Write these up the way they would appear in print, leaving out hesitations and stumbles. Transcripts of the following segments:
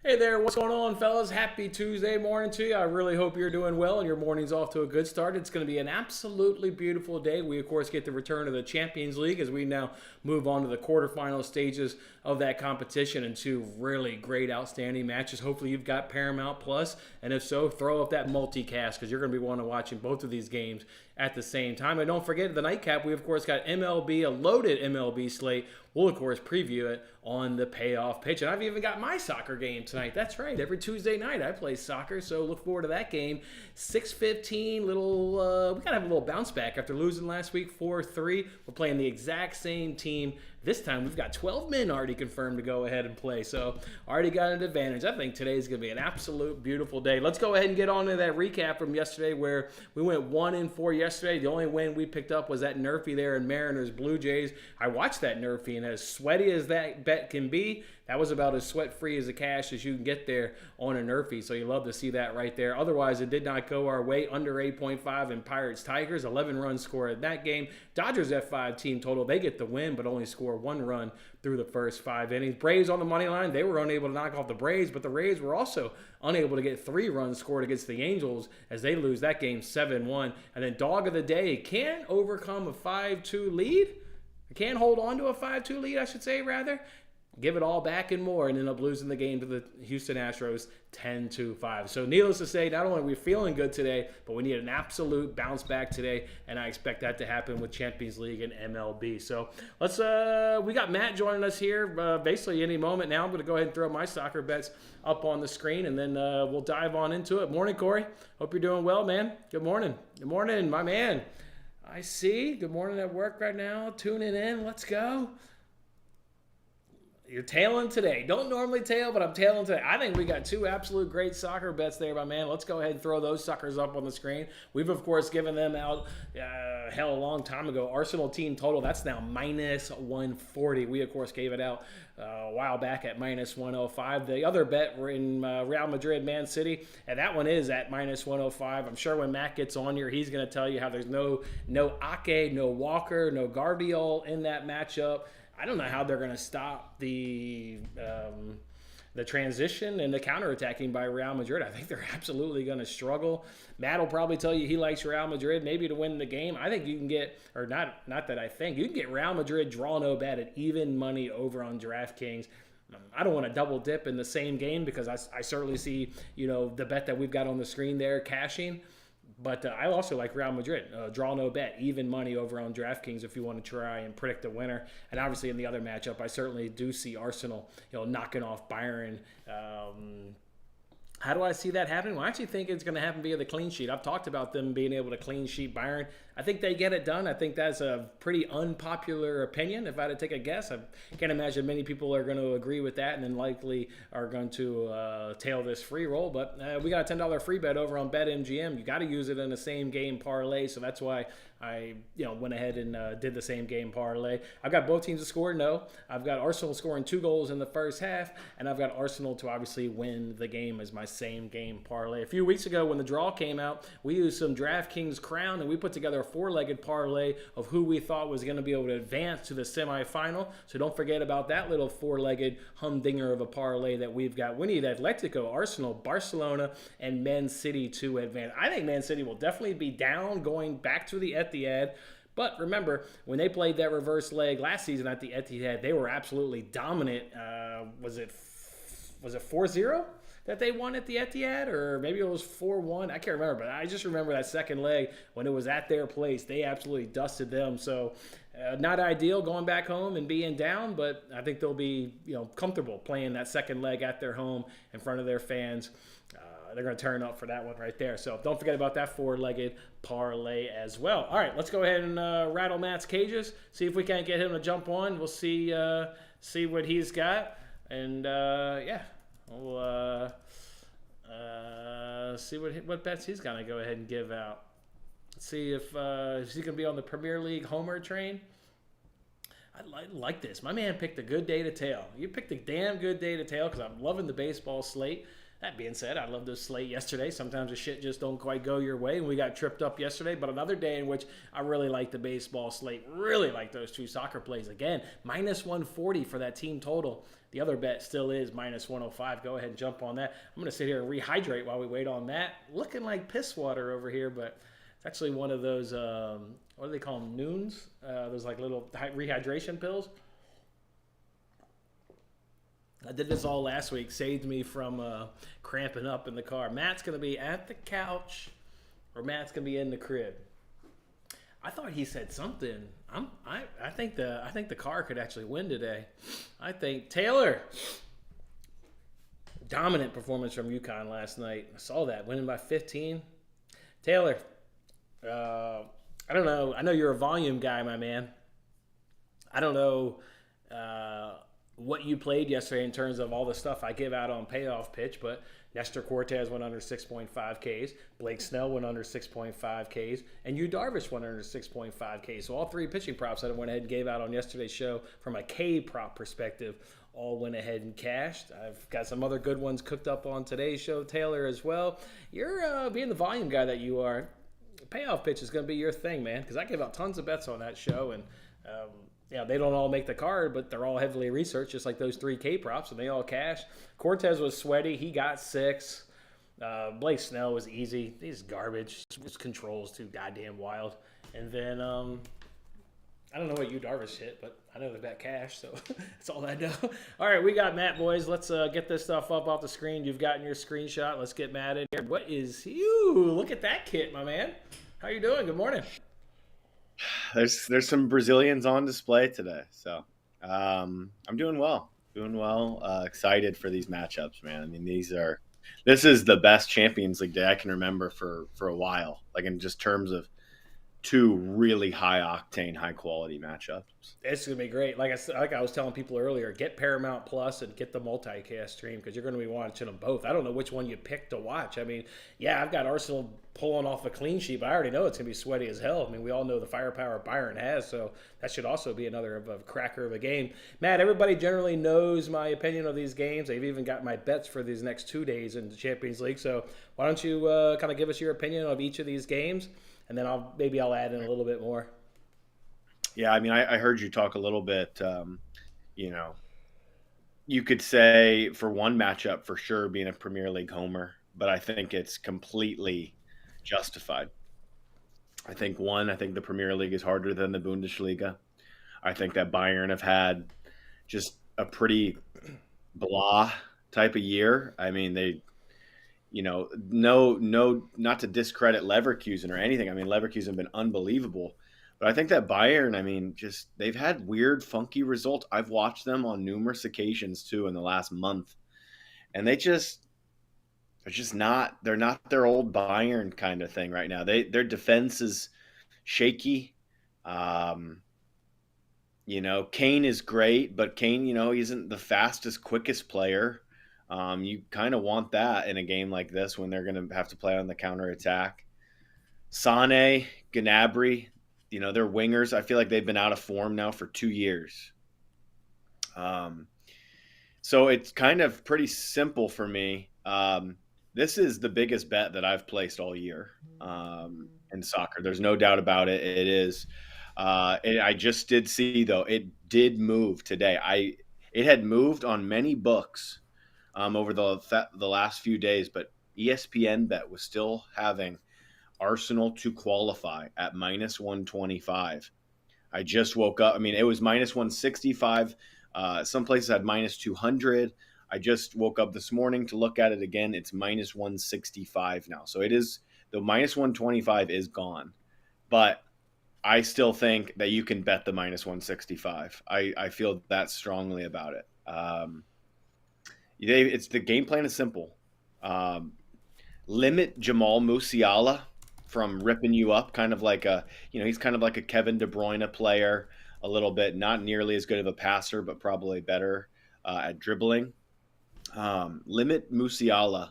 Hey there, what's going on, fellas? Happy Tuesday morning to you. I really hope you're doing well and your morning's off to a good start. It's going to be an absolutely beautiful day. We, of course, get the return of the Champions League as we now move on to the quarterfinal stages of that competition and two really great, outstanding matches. Hopefully, you've got Paramount Plus, and if so, throw up that multicast because you're going to be wanting to watching both of these games at the same time. And don't forget, the nightcap, we, of course, got MLB, a loaded MLB slate. We'll, of course, preview it on the payoff pitch. And I've even got my soccer game tonight. That's right. Every Tuesday night I play soccer, so look forward to that game. 6:15, we got to have a little bounce back after losing last week 4-3. We're playing the exact same team. This time we've got 12 men already confirmed to go ahead and play, so already got an advantage. I think today's going to be an absolute beautiful day. Let's go ahead and get on to that recap from yesterday where we went 1-4 yesterday. The only win we picked up was that Nerfy there in Mariners Blue Jays. I watched that Nerfy, and as sweaty as that bet can be, that was about as sweat-free as the cash as you can get there on a Nerfy, so you love to see that right there. Otherwise, it did not go our way. Under 8.5 in Pirates-Tigers, 11-run score in that game. Dodgers F5 team total, they get the win, but only score one run through the first 5 innings. Braves on the money line, they were unable to knock off the Braves, but the Rays were also unable to get 3 runs scored against the Angels as they lose that game 7-1. And then dog of the day, can overcome a 5-2 lead? Can hold on to a 5-2 lead, I should say, rather. Give it all back and more, and end up losing the game to the Houston Astros 10-5. So needless to say, not only are we feeling good today, but we need an absolute bounce back today, and I expect that to happen with Champions League and MLB. So let's we got Matt joining us here basically any moment now. I'm going to go ahead and throw my soccer bets up on the screen, and then we'll dive on into it. Morning, Corey. Hope you're doing well, man. Good morning. Good morning, my man. I see. Good morning at work right now. Tuning in. Let's go. You're tailing today. Don't normally tail, but I'm tailing today. I think we got 2 absolute great soccer bets there, my man. Let's go ahead and throw those suckers up on the screen. We've, of course, given them out a long time ago. Arsenal team total, that's now minus 140. We, of course, gave it out a while back at minus 105. The other bet were in Real Madrid, Man City, and that one is at minus 105. I'm sure when Matt gets on here, he's going to tell you how there's no Ake, no Walker, no Guardiola in that matchup. I don't know how they're going to stop the transition and the counterattacking by Real Madrid. I think they're absolutely going to struggle. Matt will probably tell you he likes Real Madrid maybe to win the game. I think you can get, or not that I think, you can get Real Madrid draw no bet at even money over on DraftKings. I don't want to double dip in the same game because I certainly see, the bet that we've got on the screen there cashing. But I also like Real Madrid. Draw no bet, even money over on DraftKings if you want to try and predict a winner. And obviously in the other matchup, I certainly do see Arsenal, knocking off Bayern. How do I see that happening? Well, I actually think it's going to happen via the clean sheet. I've talked about them being able to clean sheet Bayern. I think they get it done. I think that's a pretty unpopular opinion. If I had to take a guess, I can't imagine many people are going to agree with that and then likely are going to tail this free roll. But we got a $10 free bet over on BetMGM. You got to use it in the same game parlay, so that's why I went ahead and did the same game parlay. I've got both teams to score, no. I've got Arsenal scoring 2 goals in the first half, and I've got Arsenal to obviously win the game as my same game parlay. A few weeks ago when the draw came out, we used some DraftKings Crown, and we put together a 4-legged parlay of who we thought was going to be able to advance to the semifinal. So don't forget about that little 4-legged humdinger of a parlay that we've got. We need Atletico, Arsenal, Barcelona, and Man City to advance. I think Man City will definitely be down going back to the Etihad. But remember, when they played that reverse leg last season at the Etihad, they were absolutely dominant. Was it 4-0 that they won at the Etihad? Or maybe it was 4-1. I can't remember. But I just remember that second leg when it was at their place. They absolutely dusted them. So not ideal going back home and being down. But I think they'll be comfortable playing that second leg at their home in front of their fans. They're going to turn up for that one right there. So don't forget about that 4-legged parlay as well. All right, let's go ahead and rattle Matt's cages. See if we can't get him to jump on. We'll see what he's got. And, we'll see what bets he's going to go ahead and give out. Let's see if he's going to be on the Premier League homer train. I like this. My man picked a good day to tail. You picked a damn good day to tail because I'm loving the baseball slate. That being said, I love this slate yesterday. Sometimes the shit just don't quite go your way, and we got tripped up yesterday. But another day in which I really like the baseball slate. Really like those two soccer plays. Again, minus 140 for that team total. The other bet still is minus 105. Go ahead and jump on that. I'm going to sit here and rehydrate while we wait on that. Looking like piss water over here, but it's actually one of those, what do they call them, noons? Those like little rehydration pills. I did this all last week. Saved me from cramping up in the car. Matt's going to be at the couch, or Matt's going to be in the crib. I thought he said something. I think the car could actually win today. I think Taylor, dominant performance from UConn last night. I saw that, winning by 15. Taylor, I don't know. I know you're a volume guy, my man. I don't know what you played yesterday in terms of all the stuff I give out on payoff pitch, but Nestor Cortez went under 6.5 Ks, Blake Snell went under 6.5 Ks, and Yu Darvish went under 6.5 Ks. So all three pitching props that I went ahead and gave out on yesterday's show from a K prop perspective all went ahead and cashed. I've got some other good ones cooked up on today's show, Taylor, as well. You're being the volume guy that you are. Payoff pitch is going to be your thing, man, because I give out tons of bets on that show, and they don't all make the card, but they're all heavily researched, just like those 3K props, and they all cash. Cortez was sweaty. He got 6. Blake Snell was easy. He's garbage. His controls too goddamn wild. And then I don't know what Yu Darvish hit, but I know they bet cash, so that's all I know. All right, we got Matt, boys. Let's get this stuff up off the screen. You've gotten your screenshot. Let's get Matt in here. What is you? Look at that kit, my man. How you doing? Good morning. There's some Brazilians on display today, so I'm doing well. Excited for these matchups, man. I mean, this is the best Champions League day I can remember for a while. Like in just terms of two really high octane, high quality matchups. It's gonna be great. Like I was telling people earlier, get Paramount Plus and get the multicast stream because you're gonna be watching them both. I don't know which one you pick to watch. I mean, yeah, I've got Arsenal pulling off a clean sheet, but I already know it's gonna be sweaty as hell. I mean, we all know the firepower Bayern has, so that should also be another of a cracker of a game. Matt, everybody generally knows my opinion of these games. They've even got my bets for these next 2 days in the Champions League. So why don't you kind of give us your opinion of each of these games? And then I'll add in a little bit more. Yeah, I mean, I heard you talk a little bit. You could say for one matchup for sure being a Premier League homer, but I think it's completely justified. I think the Premier League is harder than the Bundesliga. I think that Bayern have had just a pretty blah type of year. I mean, they. Not to discredit Leverkusen or anything. I mean, Leverkusen have been unbelievable. But I think that Bayern, I mean, they've had weird, funky results. I've watched them on numerous occasions, too, in the last month. And they're not their old Bayern kind of thing right now. Their defense is shaky. Kane is great, but Kane, he isn't the fastest, quickest player. You kind of want that in a game like this when they're going to have to play on the counterattack. Sane, Gnabry, they're wingers. I feel like they've been out of form now for 2 years. So it's kind of pretty simple for me. This is the biggest bet that I've placed all year in soccer. There's no doubt about it. It is. I just did see, though, it did move today. It had moved on many books over the last few days, but ESPN bet was still having Arsenal to qualify at minus 125. I just woke up. I mean, it was minus 165. Some places had minus 200. I just woke up this morning to look at it again. It's minus 165 now. So it is, the minus 125 is gone. But I still think that you can bet the minus 165. I feel that strongly about it. It's the game plan is simple. Limit Jamal Musiala from ripping you up, kind of like he's kind of like a Kevin De Bruyne player, a little bit, not nearly as good of a passer, but probably better at dribbling. Limit Musiala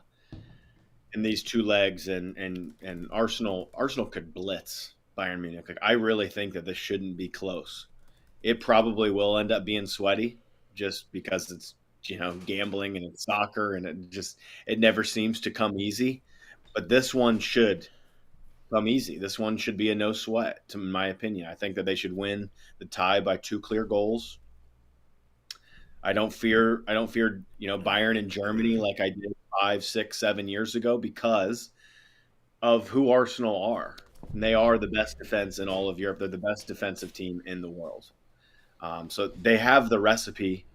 in these two legs, and Arsenal could blitz Bayern Munich. Like, I really think that this shouldn't be close. It probably will end up being sweaty, just because it's gambling and it's soccer, and it never seems to come easy. But this one should come easy. This one should be a no sweat, to my opinion. I think that they should win the tie by 2 clear goals. I don't fear Bayern in Germany like I did 5, 6, 7 years ago because of who Arsenal are. And they are the best defense in all of Europe. They're the best defensive team in the world. So they have the recipe.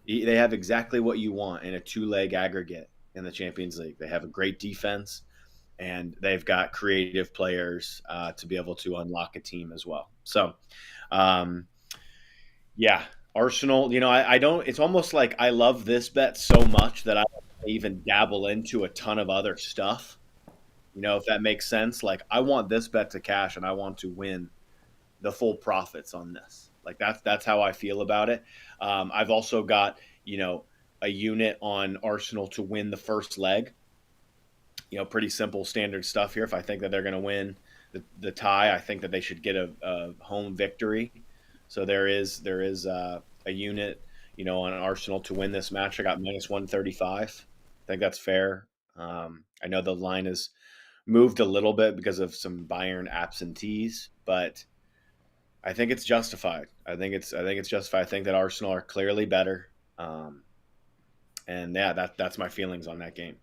They have exactly what you want in a two-leg aggregate in the Champions League. They have a great defense, and they've got creative players to be able to unlock a team as well. So, um, yeah, Arsenal. I don't. It's almost like I love this bet so much that I don't even dabble into a ton of other stuff. If that makes sense. Like I want this bet to cash, and I want to win the full profits on this. Like that's how I feel about it. I've also got a unit on Arsenal to win the first leg. Pretty simple standard stuff here. If I think that they're going to win the tie, I think that they should get a home victory. So there is a unit on Arsenal to win this match. I got -135. I think that's fair. I know the line has moved a little bit because of some Bayern absentees, but I think it's justified. I think it's justified. I think that Arsenal are clearly better, and yeah, that's my feelings on that game.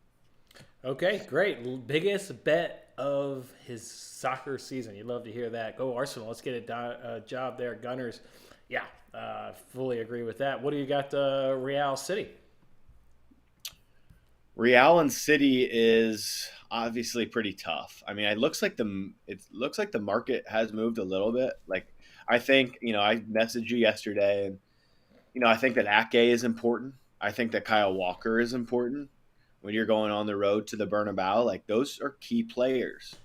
Okay, great. Biggest bet of his soccer season. You'd love to hear that. Go Arsenal. Let's get a job there, Gunners. Yeah, fully agree with that. What do you got, Real City? Real and City is obviously pretty tough. I mean, it looks like the market has moved a little bit. Like I think I messaged you yesterday, and I think that Ake is important. I think that Kyle Walker is important when you're going on the road to the Bernabeu. Like those are key players,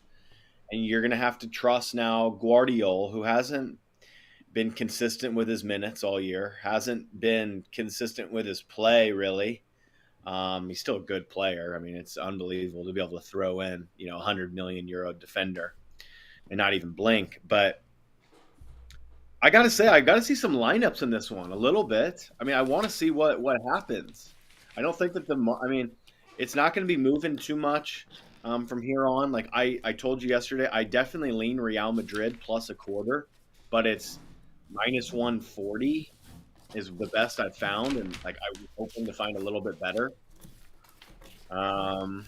and you're going to have to trust now Guardiola, who hasn't been consistent with his minutes all year, hasn't been consistent with his play really. He's still a good player. I mean, it's unbelievable to be able to throw in, 100 million euro defender and not even blink. But I gotta say, I gotta see some lineups in this one a little bit. I mean, I want to see what happens. I don't think that I mean, it's not going to be moving too much from here on. Like I told you yesterday, I definitely lean Real Madrid plus a quarter, but it's -140 is the best I've found, and like I was hoping to find a little bit better. Um,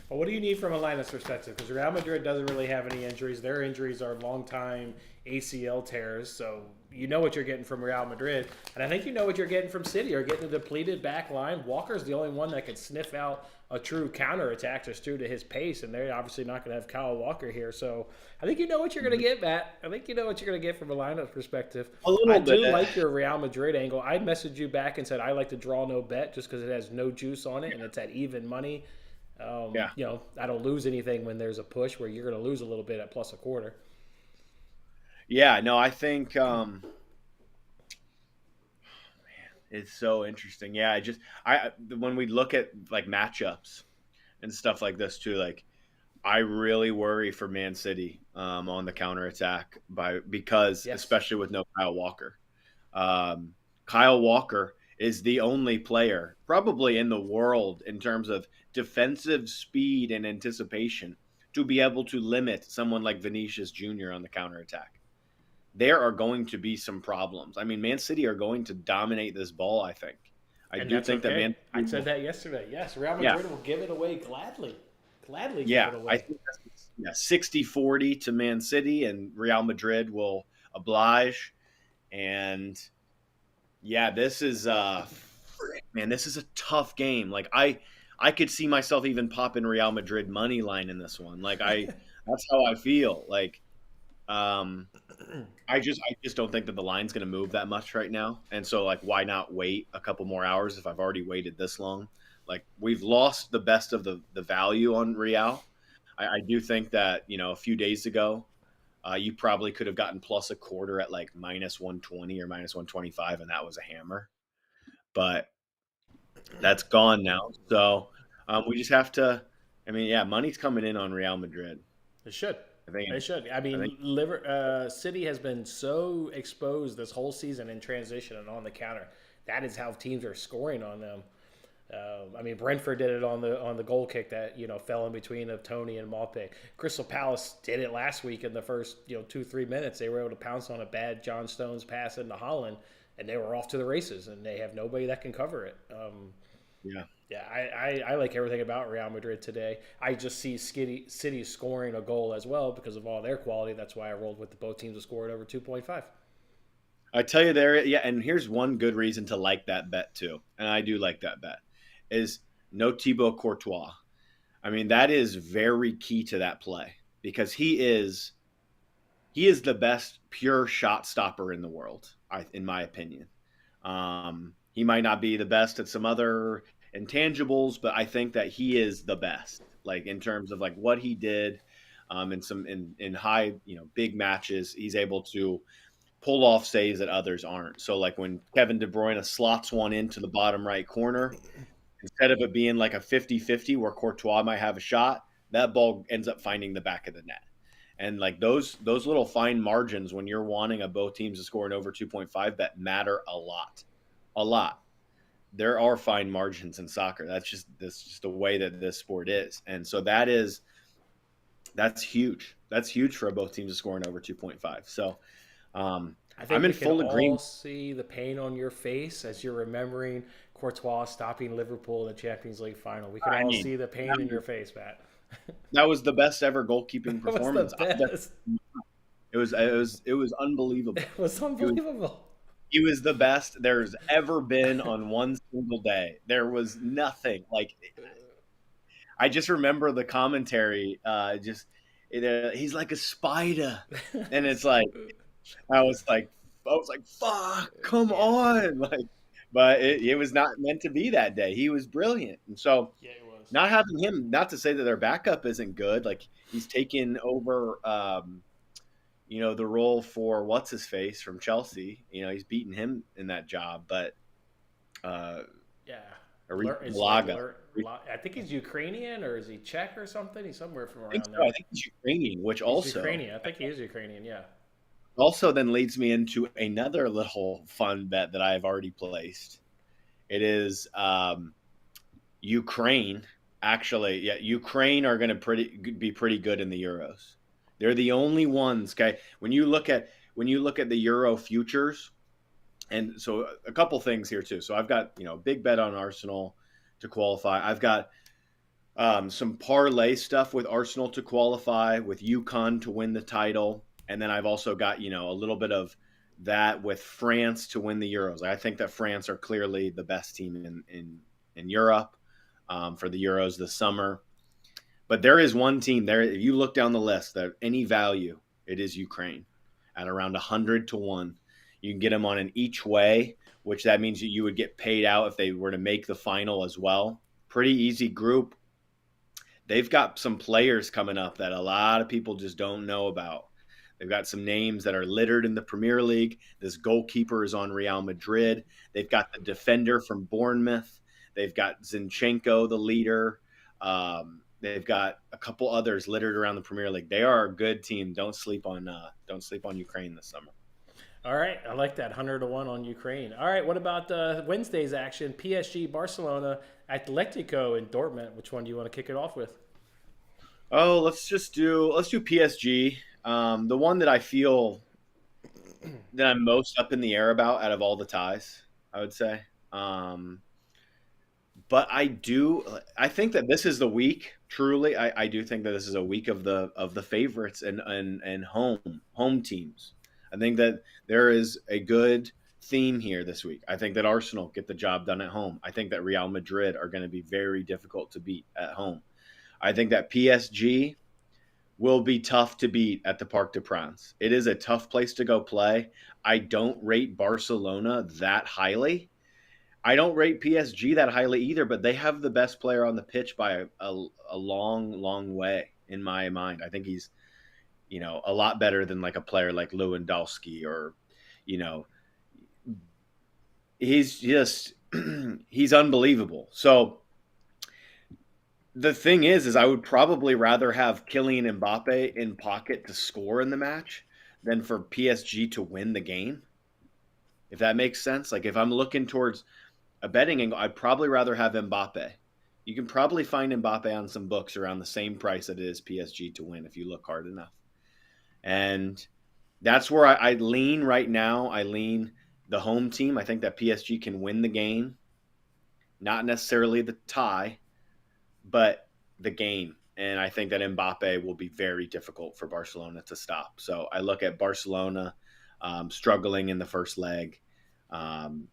Well, what do you need from a lineup perspective? Because Real Madrid doesn't really have any injuries. Their injuries are long time ACL tears. So you know what you're getting from Real Madrid. And I think you know what you're getting from City. You're getting a depleted back line. Walker's the only one that can sniff out a true counterattack just due to his pace. And they're obviously not going to have Kyle Walker here. So I think you know what you're going to get, Matt. I think you know what you're going to get from a lineup perspective. a I little bit. do like your Real Madrid angle. I messaged you back and said I like to draw no bet just because it has no juice on it and it's at even money. Yeah. I don't lose anything when there's a push where you're going to lose a little bit at plus a quarter. Yeah, no, I think it's so interesting. Yeah, when we look at like matchups and stuff like this too, like I really worry for Man City on the counterattack because Yes. especially with no Kyle Walker. Um, Kyle Walker is the only player probably in the world in terms of defensive speed and anticipation to be able to limit someone like Vinicius Jr. on the counterattack. There are going to be some problems. I mean, Man City are going to dominate this ball, I think. I And do that's think that okay. Man I City said will, that yesterday. Yes, Real yeah, Madrid will give it away gladly. Gladly give yeah, it I away. think that's, yeah, 60-40 to Man City, and Real Madrid will oblige. And yeah, this is a tough game. Like I could see myself even popping Real Madrid money line in this one. That's how I feel. Um I just don't think that the line's going to move that much right now. And so like why not wait a couple more hours if I've already waited this long? Like we've lost the best of the value on Real. I do think that, a few days ago, you probably could have gotten plus a quarter at like -120 or -125, and that was a hammer. But that's gone now. So we just have to. I mean, yeah, money's coming in on Real Madrid. It should. I think They should. I I think mean, City has been so exposed this whole season in transition and on the counter. That is how teams are scoring on them. I mean, Brentford did it on the goal kick that fell in between of Tony and Maupay. Crystal Palace did it last week in the first 2-3 minutes. They were able to pounce on a bad John Stones pass into Holland, and they were off to the races. And they have nobody that can cover it. yeah. Yeah, I like everything about Real Madrid today. I just see City scoring a goal as well because of all their quality. That's why I rolled with the both teams to score it over 2.5. I tell you there, yeah, and here's one good reason to like that bet too, and I do like that bet, is no Thibaut Courtois. I mean, that is very key to that play because he is the best pure shot stopper in the world, in my opinion. He might not be the best at some other intangibles, but I think that he is the best, like in terms of like what he did in high, big matches. He's able to pull off saves that others aren't. So like when Kevin De Bruyne slots one into the bottom right corner, instead of it being like a 50-50 where Courtois might have a shot, that ball ends up finding the back of the net. And like those little fine margins when you're wanting a both teams to score an over 2.5 bet matter a lot. A lot. There are fine margins in soccer. That's just the way that this sport is. And so that's huge. That's huge for both teams to score an over 2.5. So I think I'm in we can full all agreement. see the pain on your face as you're remembering Courtois stopping Liverpool in the Champions League final. We can I all mean, see the pain that in was, your face, Matt. that was the best ever goalkeeping That was the performance. best. It was unbelievable. It was It was unbelievable. he was the best there's ever been on one single day. There was nothing like I just remember the commentary. He's like a spider, and it's like I was like fuck, come Yeah, on, like, but it was not meant to be that day. He was brilliant, and so yeah, it was. not having him, not to say that their backup isn't good. Like he's taken over, the role for what's his face from Chelsea. He's beaten him in that job, but uh, Yeah, Aris it's like Malaga. I think he's Ukrainian or is he Czech or something? He's somewhere from I think around so. I there. think he's Ukrainian, which He's also Ukrainian. I think he is Ukrainian. Yeah. also then leads me into another little fun bet that I have already placed. It is Ukraine. Actually, yeah, Ukraine are going to be pretty good in the Euros. They're the only ones. Okay, when you look at the Euro futures, and so a couple things here too. So I've got big bet on Arsenal to qualify. I've got some parlay stuff with Arsenal to qualify, with UConn to win the title, and then I've also got a little bit of that with France to win the Euros. I think that France are clearly the best team in Europe for the Euros this summer. But there is one team there. If you look down the list, that any value, it is Ukraine at around 100 to 1. You can get them on an each way, which that means that you would get paid out if they were to make the final as well. Pretty easy group. They've got some players coming up that a lot of people just don't know about. They've got some names that are littered in the Premier League. This goalkeeper is on Real Madrid. They've got the defender from Bournemouth. They've got Zinchenko, the leader. They've got a couple others littered around the Premier League. They are a good team. Don't sleep on Ukraine this summer. All right, I like that 100 to 1 on Ukraine. All right, what about Wednesday's action? PSG, Barcelona, Atletico, and Dortmund. Which one do you want to kick it off with? Oh, let's do PSG. The one that I feel that I'm most up in the air about out of all the ties, I would say. But I think that this is the week. Truly, I do think that this is a week of the favorites and home teams. I think that there is a good theme here this week. I think that Arsenal get the job done at home. I think that Real Madrid are going to be very difficult to beat at home. I think that PSG will be tough to beat at the Parc des Princes. It is a tough place to go play. I don't rate Barcelona that highly. I don't rate PSG that highly either, but they have the best player on the pitch by a long, long way in my mind. I think he's, a lot better than like a player like Lewandowski or, you know, he's just he's unbelievable. So The thing is I would probably rather have Kylian Mbappe in pocket to score in the match than for PSG to win the game. If that makes sense. Like if I'm looking towards a betting angle, I'd probably rather have Mbappe. You can probably find Mbappe on some books around the same price that it is PSG to win if you look hard enough. And that's where I lean right now. I lean the home team. I think that PSG can win the game, not necessarily the tie, but the game. And I think that Mbappe will be very difficult for Barcelona to stop. So I look at Barcelona struggling in the first leg. Um,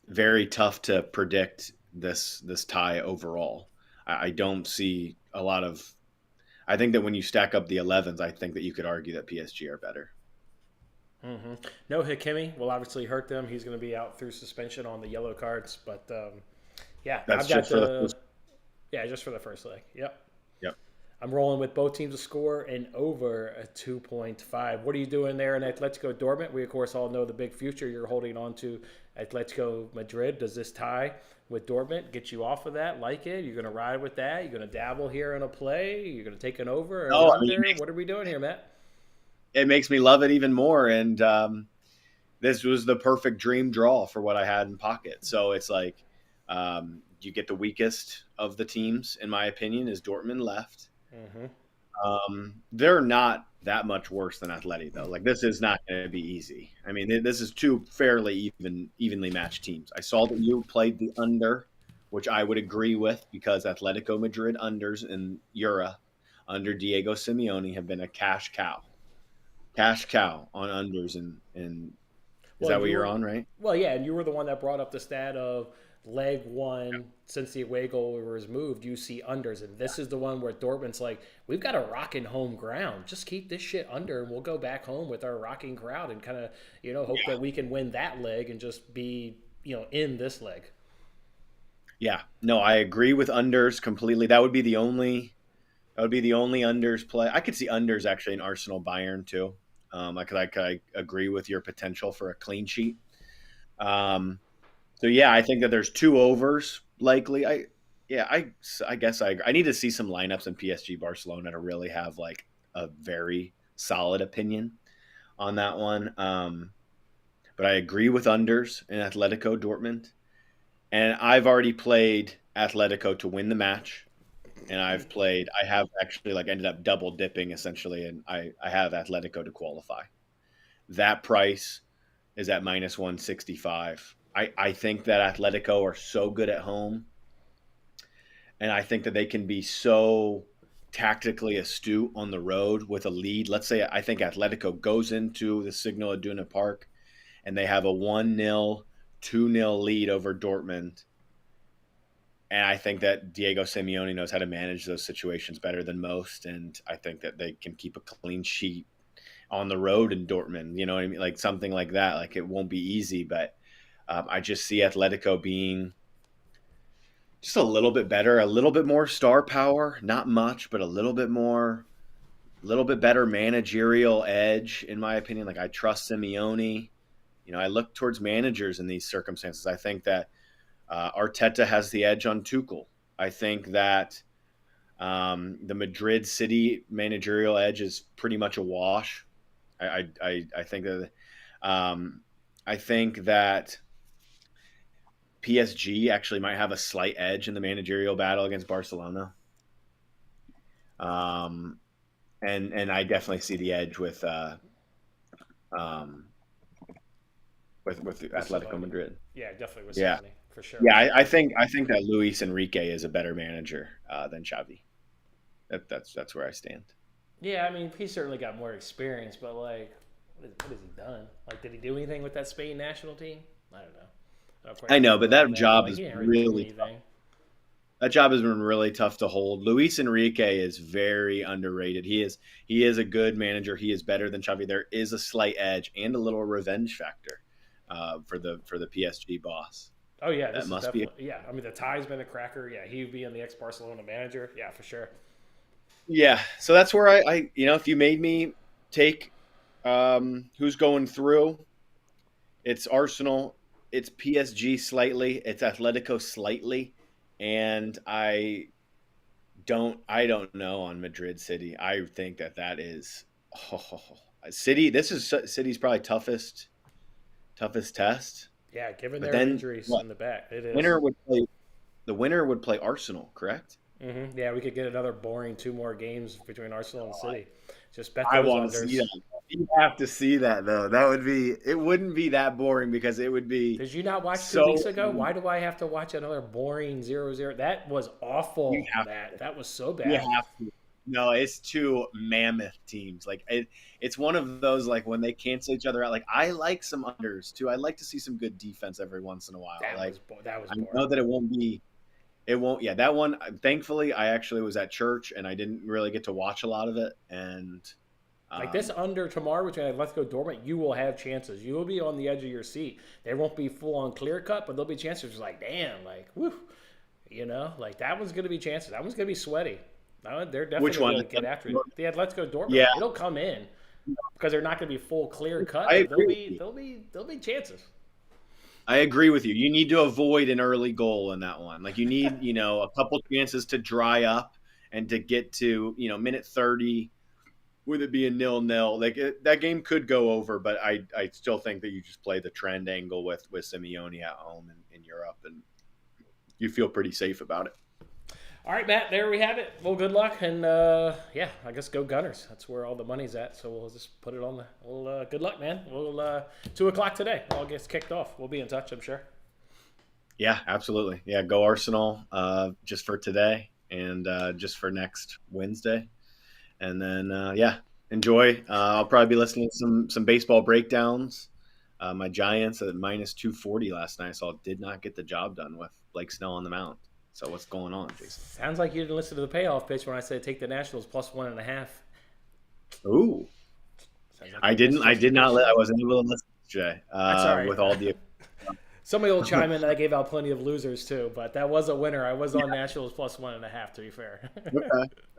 Very tough to predict this tie overall. I don't see a lot of. I think that when you stack up the 11s, I think that you could argue that PSG are better. Hmm. No, Hakimi will obviously hurt them. He's going to be out through suspension on the yellow cards. But yeah, That's I've got just for the the first. yeah just for the first leg. Yep. Yep. I'm rolling with both teams to score and over a 2.5. What are you doing there in Atletico Dortmund? We, of course, all know the big future you're holding on to Atletico Madrid. Does this tie with Dortmund get you off of that? Like it? You're going to ride with that? You're going to dabble here in a play? You're going to take an over or an No, I mean under? What are we doing here, Matt? it makes me love it even more. And this was the perfect dream draw for what I had in pocket. So it's like you get the weakest of the teams, in my opinion, is Dortmund left. Mm-hmm. They're not that much worse than Atleti though. Like this is not going to be easy. I mean, this is two fairly evenly matched teams. I saw that you played the under, which I would agree with because Atletico Madrid unders in Europe under Diego Simeone have been a cash cow on unders. And is Well, that and what you you're were, on, right? well, yeah, and you were the one that brought up the stat of leg one since the away goal was moved. You see unders, and this is the one where Dortmund's like, we've got a rocking home ground. Just keep this shit under, and we'll go back home with our rocking crowd and kind of hope that we can win that leg and just be in this leg. Yeah. No, I agree with unders completely. That would be the only unders play. I could see unders actually in Arsenal Bayern too. I agree with your potential for a clean sheet. Um, so yeah, I think that there's two overs likely. I guess I need to see some lineups in PSG Barcelona to really have like a very solid opinion on that one. But I agree with unders in Atletico Dortmund, and I've already played Atletico to win the match. And I have actually like ended up double dipping essentially, and I have Atletico to qualify. That price is at minus 165. I think that Atletico are so good at home, and I think that they can be so tactically astute on the road with a lead. Let's say I think Atletico goes into the Signal Iduna Park and they have a 1-0, 2-0 lead over Dortmund. And I think that Diego Simeone knows how to manage those situations better than most. And I think that they can keep a clean sheet on the road in Dortmund. You know what I mean? Like something like that. Like it won't be easy, but I just see Atletico being just a little bit better, a little bit more star power, not much, but a little bit better managerial edge, in my opinion. Like I trust Simeone. I look towards managers in these circumstances. I think that Arteta has the edge on Tuchel. I think that the Madrid City managerial edge is pretty much a wash. I think that um, I think that PSG actually might have a slight edge in the managerial battle against Barcelona. Um, and I definitely see the edge um, with With Atletico Simone. Madrid. Yeah, definitely with Yeah, Simone, for sure. yeah. I think that Luis Enrique is a better manager than Xavi. That's where I stand. Yeah, I mean, he's certainly got more experience, but like, what has he done? Like, did he do anything with that Spain national team? I don't know. Not quite I know, but remember all that that, but job like, is he didn't really do really tough. anything. That job has been really tough to hold. Luis Enrique is very underrated. He is a good manager. He is better than Xavi. There is a slight edge and a little revenge factor for the PSG boss. Oh yeah, That this is must be definitely yeah. I mean, the tie's been a cracker. Yeah, he being the ex Barcelona manager. Yeah, for sure. yeah. So that's where if you made me take who's going through, it's Arsenal, it's PSG slightly, it's Atletico slightly, and I don't know on Madrid City. I think that is oh, City. This is City's probably toughest test. Yeah, given But their then injuries what? in the back, it is. Winner would play the winner would play Arsenal, correct? Yeah, we could get another boring 2 more games between Arsenal and City. Just bet I those want to see unders. that. You have to see that though. It wouldn't be that boring because it would be Did you not watch two so weeks ago? Why do I have to watch another boring 0-0? That was you awful, have Matt. That was so you bad. have to. No, it's two mammoth teams. Like it's one of those like when they cancel each other out. Like I like some unders too. I like to see some good defense every once in a while. Like That was I boring. know that it won't. Yeah, that one. Thankfully, I actually was at church and I didn't really get to watch a lot of it. And Like this under tomorrow between Let's Go Dortmund, you will have chances. You will be on the edge of your seat. They won't be full on clear cut, but there'll be chances. Like damn, like woo, like that one's going to be chances. That one's going to be sweaty. They're definitely which one? going to get after it. They had Let's Go Dortmund. Yeah, It'll come in because they're not going to be full clear cut, I but agree with you. there'll be chances. I agree with you. You need to avoid an early goal in that one. Like you need, a couple chances to dry up and to get to, minute 30 with it being 0-0. Like that game could go over, but I still think that you just play the trend angle with Simeone at home in Europe, and you feel pretty safe about it. All right, Matt, there we have it. Well, good luck. And, I guess go Gunners. That's where all the money's at. So we'll just put it on good luck, man. We'll, 2 o'clock today. All gets kicked off. We'll be in touch, I'm sure. Yeah, absolutely. Yeah, go Arsenal just for today and just for next Wednesday. And then, enjoy. I'll probably be listening to some baseball breakdowns. My Giants at minus 240 last night, so I did not get the job done with Blake Snell on the mound. So what's going on, Jason? Sounds like you didn't listen to the payoff pitch when I said take the Nationals plus 1.5. Ooh, Like I didn't. I did not. I wasn't able to listen today. That's all right. With all the Somebody will chime in that I gave out plenty of losers too, but that was a winner. I was on Nationals plus 1.5, to be fair.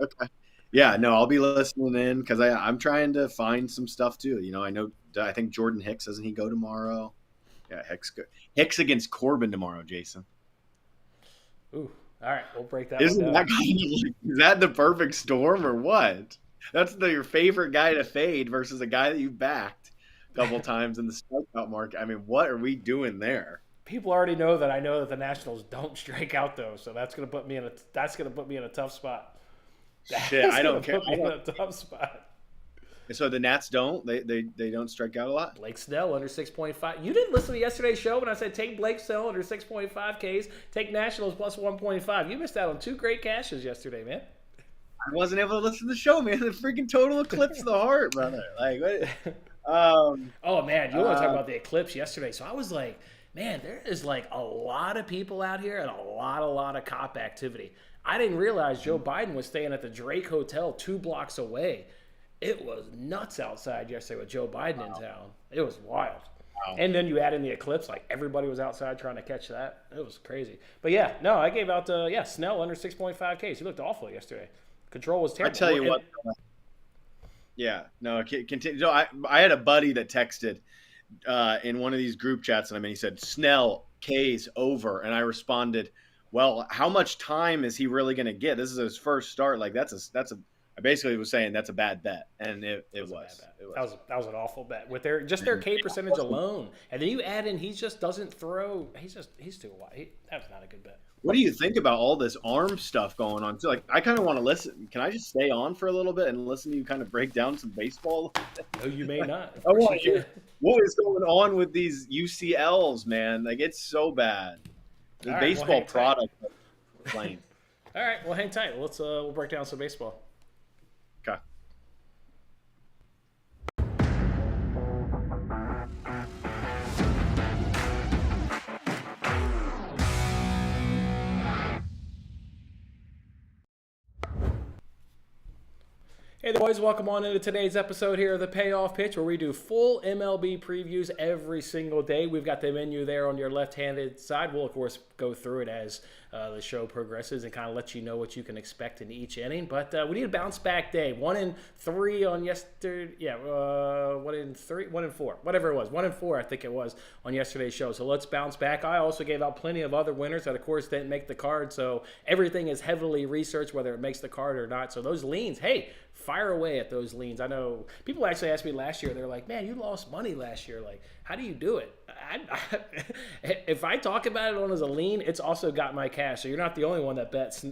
Okay. Yeah, no, I'll be listening in because I'm trying to find some stuff too. I think Jordan Hicks, doesn't he go tomorrow? Yeah, Hicks against Corbin tomorrow, Jason. Ooh, all right, we'll break that Isn't one down. is that the perfect storm or what? That's your favorite guy to fade versus a guy that you backed a couple times in the strikeout market. I mean, what are we doing there? People already know that I know that the Nationals don't strike out though, so that's gonna put me in a tough spot. Shit, I don't care. Put me in a tough spot. So the Nats don't. They don't strike out a lot. Blake Snell under 6.5. You didn't listen to yesterday's show when I said take Blake Snell under 6.5 Ks, take Nationals plus 1.5. You missed out on 2 great cashes yesterday, man. I wasn't able to listen to the show, man. The freaking total eclipse of the heart, brother. Like, what? Oh man, you want to talk about the eclipse yesterday? So I was like, man, there is like a lot of people out here and a lot of cop activity. I didn't realize Joe Biden was staying at the Drake Hotel 2 blocks away. It was nuts outside yesterday with Joe Biden in town. It was wild. Wow. And then you add in the eclipse, like everybody was outside trying to catch that. It was crazy. But yeah, no, I gave out Snell under 6.5 Ks. He looked awful yesterday. Control was terrible. I tell you what. Yeah, no, continue. No, I had a buddy that texted in one of these group chats, and he said Snell K's over, and I responded, well, how much time is he really going to get? This is his first start. Like that's a. I basically was saying that's a bad bet, and it was. That was an awful bet with their K percentage alone, and then you add in he just doesn't throw. He's too wide. That's not a good bet. What do you think about all this arm stuff going on? So, like, I kind of want to listen. Can I just stay on for a little bit and listen to you kind of break down some baseball? No, you may not. I want to hear what is going on with these UCLs, man. Like, it's so bad. The baseball product is lame. All right, well, hang tight. We'll break down some baseball. Okay. Hey there, boys. Welcome on into today's episode here of the Payoff Pitch, where we do full MLB previews every single day. We've got the menu there on your left-handed side. We'll, of course, go through it as the show progresses and kind of let you know what you can expect in each inning. But we need a bounce-back day. 1-3 on yesterday. Yeah, 1-3, 1-4, whatever it was. 1-4, I think it was, on yesterday's show. So let's bounce back. I also gave out plenty of other winners that, of course, didn't make the card. So everything is heavily researched, whether it makes the card or not. So those leans, hey, fire away at those leans. I know people actually asked me last year, they're like, man, you lost money last year. Like, how do you do it? If I talk about it on as a lean, it's also got my cash. So you're not the only one that bet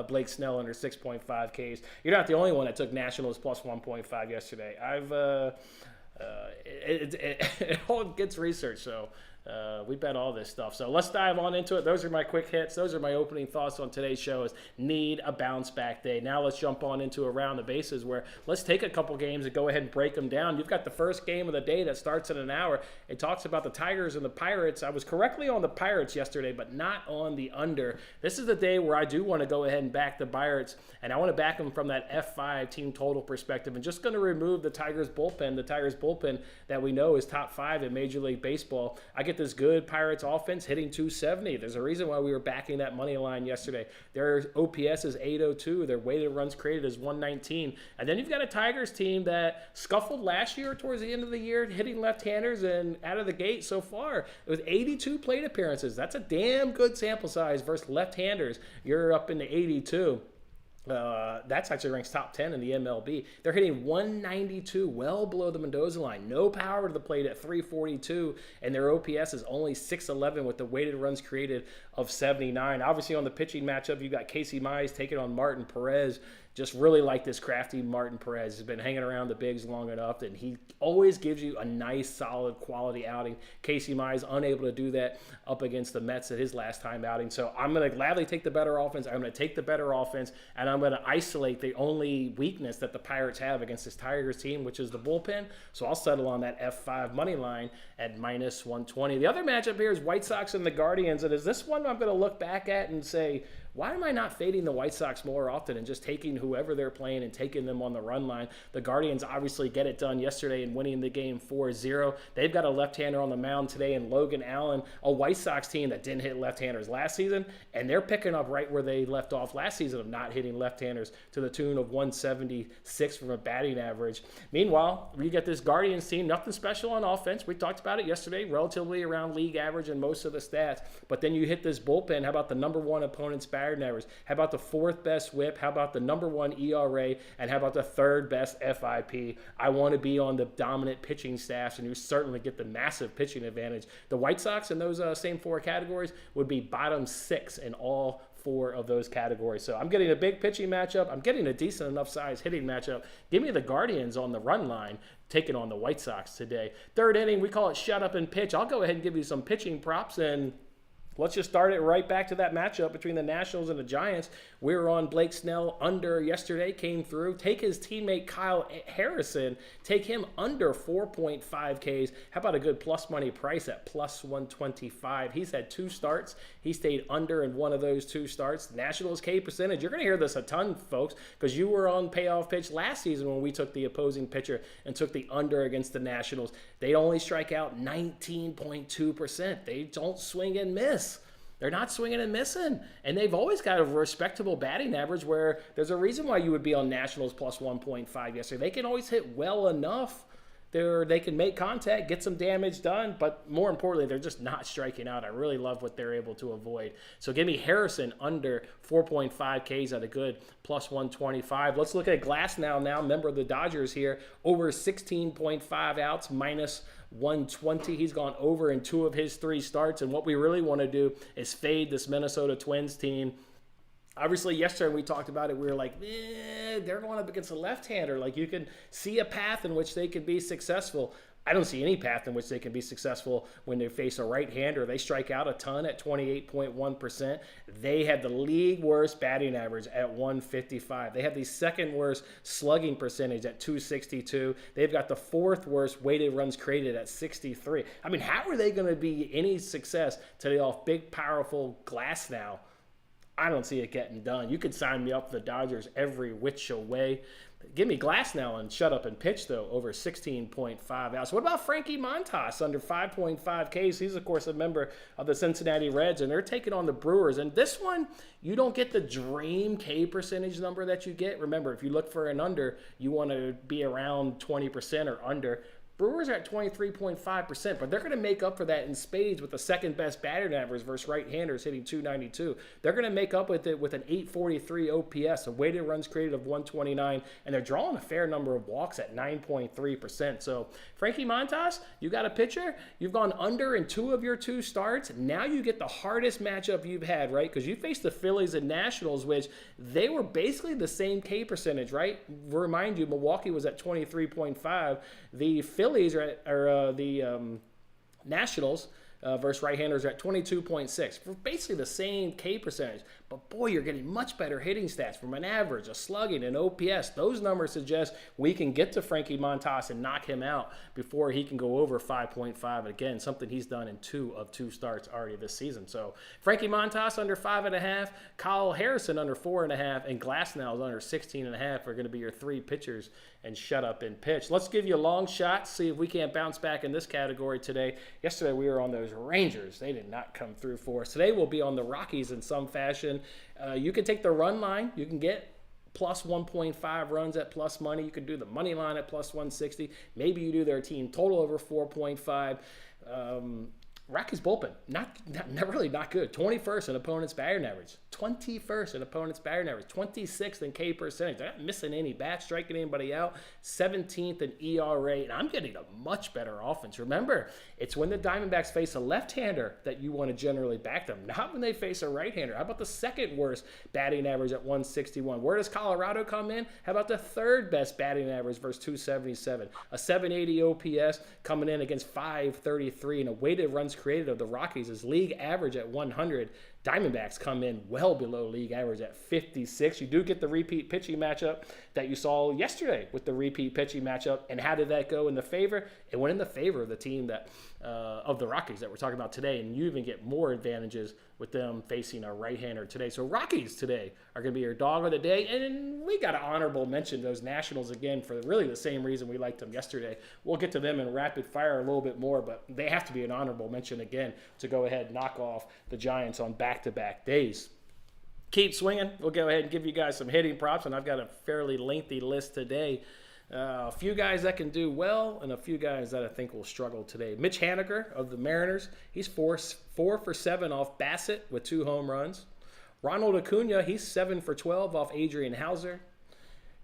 Blake Snell under 6.5 Ks. You're not the only one that took Nationals plus 1.5 yesterday. It all gets researched. So we bet all this stuff. So let's dive on into it. Those are my quick hits. Those are my opening thoughts on today's show is need a bounce back day. Now let's jump on into around the bases where let's take a couple games and go ahead and break them down. You've got the first game of the day that starts in an hour. It talks about the Tigers and the Pirates. I was correctly on the Pirates yesterday, but not on the under. This is the day where I do want to go ahead and back the Pirates, and I want to back them from that F5 team total perspective. And just going to remove the Tigers bullpen. The Tigers bullpen that we know is top 5 in Major League Baseball. I get this good Pirates offense hitting 270. There's a reason why we were backing that money line yesterday. Their OPS is 802. Their weighted runs created is 119. And then you've got a Tigers team that scuffled last year towards the end of the year, hitting left-handers, and out of the gate so far, with 82 plate appearances. That's a damn good sample size versus left-handers. You're up into 82. That's actually ranks top 10 in the MLB. They're hitting 192, well below the Mendoza line. No power to the plate at 342, and their OPS is only 611 with the weighted runs created of 79. Obviously, on the pitching matchup, you've got Casey Mize taking on Martin Perez. Just really like this crafty Martin Perez. He's been hanging around the bigs long enough, and he always gives you a nice, solid, quality outing. Casey Mize unable to do that up against the Mets at his last time outing. So I'm going to gladly take the better offense. I'm going to take the better offense, and I'm going to isolate the only weakness that the Pirates have against this Tigers team, which is the bullpen. So I'll settle on that F5 money line at minus 120. The other matchup here is White Sox and the Guardians, and is this one I'm going to look back at and say, why am I not fading the White Sox more often and just taking whoever they're playing and taking them on the run line? The Guardians obviously get it done yesterday and winning the game 4-0. They've got a left-hander on the mound today in Logan Allen, a White Sox team that didn't hit left-handers last season, and they're picking up right where they left off last season of not hitting left-handers to the tune of 176 from a batting average. Meanwhile, we get this Guardians team, nothing special on offense. We talked about it yesterday, relatively around league average in most of the stats, but then you hit this bullpen. How about the number one opponent's batting average? How about the 4th best whip? How about the number 1 ERA? And how about the 3rd best FIP? I want to be on the dominant pitching staffs, and you certainly get the massive pitching advantage. The White Sox in those same 4 categories would be bottom 6 in all 4 of those categories. So I'm getting a big pitching matchup. I'm getting a decent enough size hitting matchup. Give me the Guardians on the run line taking on the White Sox today. 3rd inning, we call it shut up and pitch. I'll go ahead and give you some pitching props, and let's just start it right back to that matchup between the Nationals and the Giants. We were on Blake Snell under yesterday, came through. Take his teammate Kyle Harrison, take him under 4.5 Ks. How about a good plus money price at plus 125? He's had 2 starts. He stayed under in one of those 2 starts. Nationals K percentage. You're going to hear this a ton, folks, because you were on Payoff Pitch last season when we took the opposing pitcher and took the under against the Nationals. They only strike out 19.2%. They don't swing and miss. They're not swinging and missing. And they've always got a respectable batting average where there's a reason why you would be on Nationals plus 1.5 yesterday. They can always hit well enough. They can make contact, get some damage done, but more importantly, they're just not striking out. I really love what they're able to avoid. So give me Harrison under 4.5 Ks at a good plus 125. Let's look at Glasnow now, member of the Dodgers here, over 16.5 outs, minus 120. He's gone over in 2 of his 3 starts, and what we really want to do is fade this Minnesota Twins team. Obviously, yesterday we talked about it. We were like, they're going up against a left-hander. Like, you can see a path in which they can be successful. I don't see any path in which they can be successful when they face a right-hander. They strike out a ton at 28.1%. They have the league worst batting average at 155. They have the 2nd worst slugging percentage at 262. They've got the 4th worst weighted runs created at 63. I mean, how are they going to be any success today off big, powerful Glasnow? I don't see it getting done. You could sign me up for the Dodgers every which way. Give me Glasnow and shut up and pitch, though, over 16.5 outs. What about Frankie Montas under 5.5 Ks? He's, of course, a member of the Cincinnati Reds, and they're taking on the Brewers. And this one, you don't get the dream K percentage number that you get. Remember, if you look for an under, you want to be around 20% or under. Brewers are at 23.5%, but they're going to make up for that in spades with the second best batting average versus right-handers hitting 292. They're going to make up with it with an 843 OPS, a weighted runs created of 129, and they're drawing a fair number of walks at 9.3%. So Frankie Montas, you got a pitcher. You've gone under in 2 of your 2 starts. Now you get the hardest matchup you've had, right? Because you faced the Phillies and Nationals, which they were basically the same K percentage, right? Remind you, Milwaukee was at 23.5. The Phillies are the Nationals versus right-handers are at 22.6. For basically the same K percentage. But boy, you're getting much better hitting stats from an average, a slugging, an OPS. Those numbers suggest we can get to Frankie Montas and knock him out before he can go over 5.5. Again, something he's done in 2 of 2 starts already this season. So Frankie Montas under 5.5, Kyle Harrison under 4.5, and Glasnow is under 16.5 are going to be your 3 pitchers and shut up and pitch. Let's give you a long shot, see if we can't bounce back in this category today. Yesterday we were on those Rangers. They did not come through for us. Today we'll be on the Rockies in some fashion. You can take the run line. You can get plus 1.5 runs at plus money. You can do the money line at plus 160. Maybe you do their team total over 4.5. Rockies bullpen, not really not good. 21st in opponent's batting average. 21st in opponent's batting average. 26th in K percentage. They're not missing any bats, striking anybody out. 17th in ERA. And I'm getting a much better offense. Remember, it's when the Diamondbacks face a left-hander that you want to generally back them, not when they face a right-hander. How about the second worst batting average at 161? Where does Colorado come in? How about the third best batting average versus 277? A 780 OPS coming in against 533 and a weighted runs created of the Rockies is league average at 100. Diamondbacks come in well below league average at 56. You do get the repeat pitching matchup that you saw yesterday with the repeat pitching matchup. And how did that go in the favor? It went in the favor of the team that of the Rockies that we're talking about today. And you even get more advantages with them facing a right-hander today. So Rockies today are going to be your dog of the day. And we got an honorable mention those Nationals again for really the same reason we liked them yesterday. We'll get to them in rapid fire a little bit more, but they have to be an honorable mention again to go ahead and knock off the Giants on back-to-back days. Keep swinging. We'll go ahead and give you guys some hitting props, and I've got a fairly lengthy list today. A few guys that can do well and a few guys that I think will struggle today. Mitch Haniger of the Mariners, he's 4 for 7 off Bassett with 2 home runs. Ronald Acuna, he's 7 for 12 off Adrian Hauser.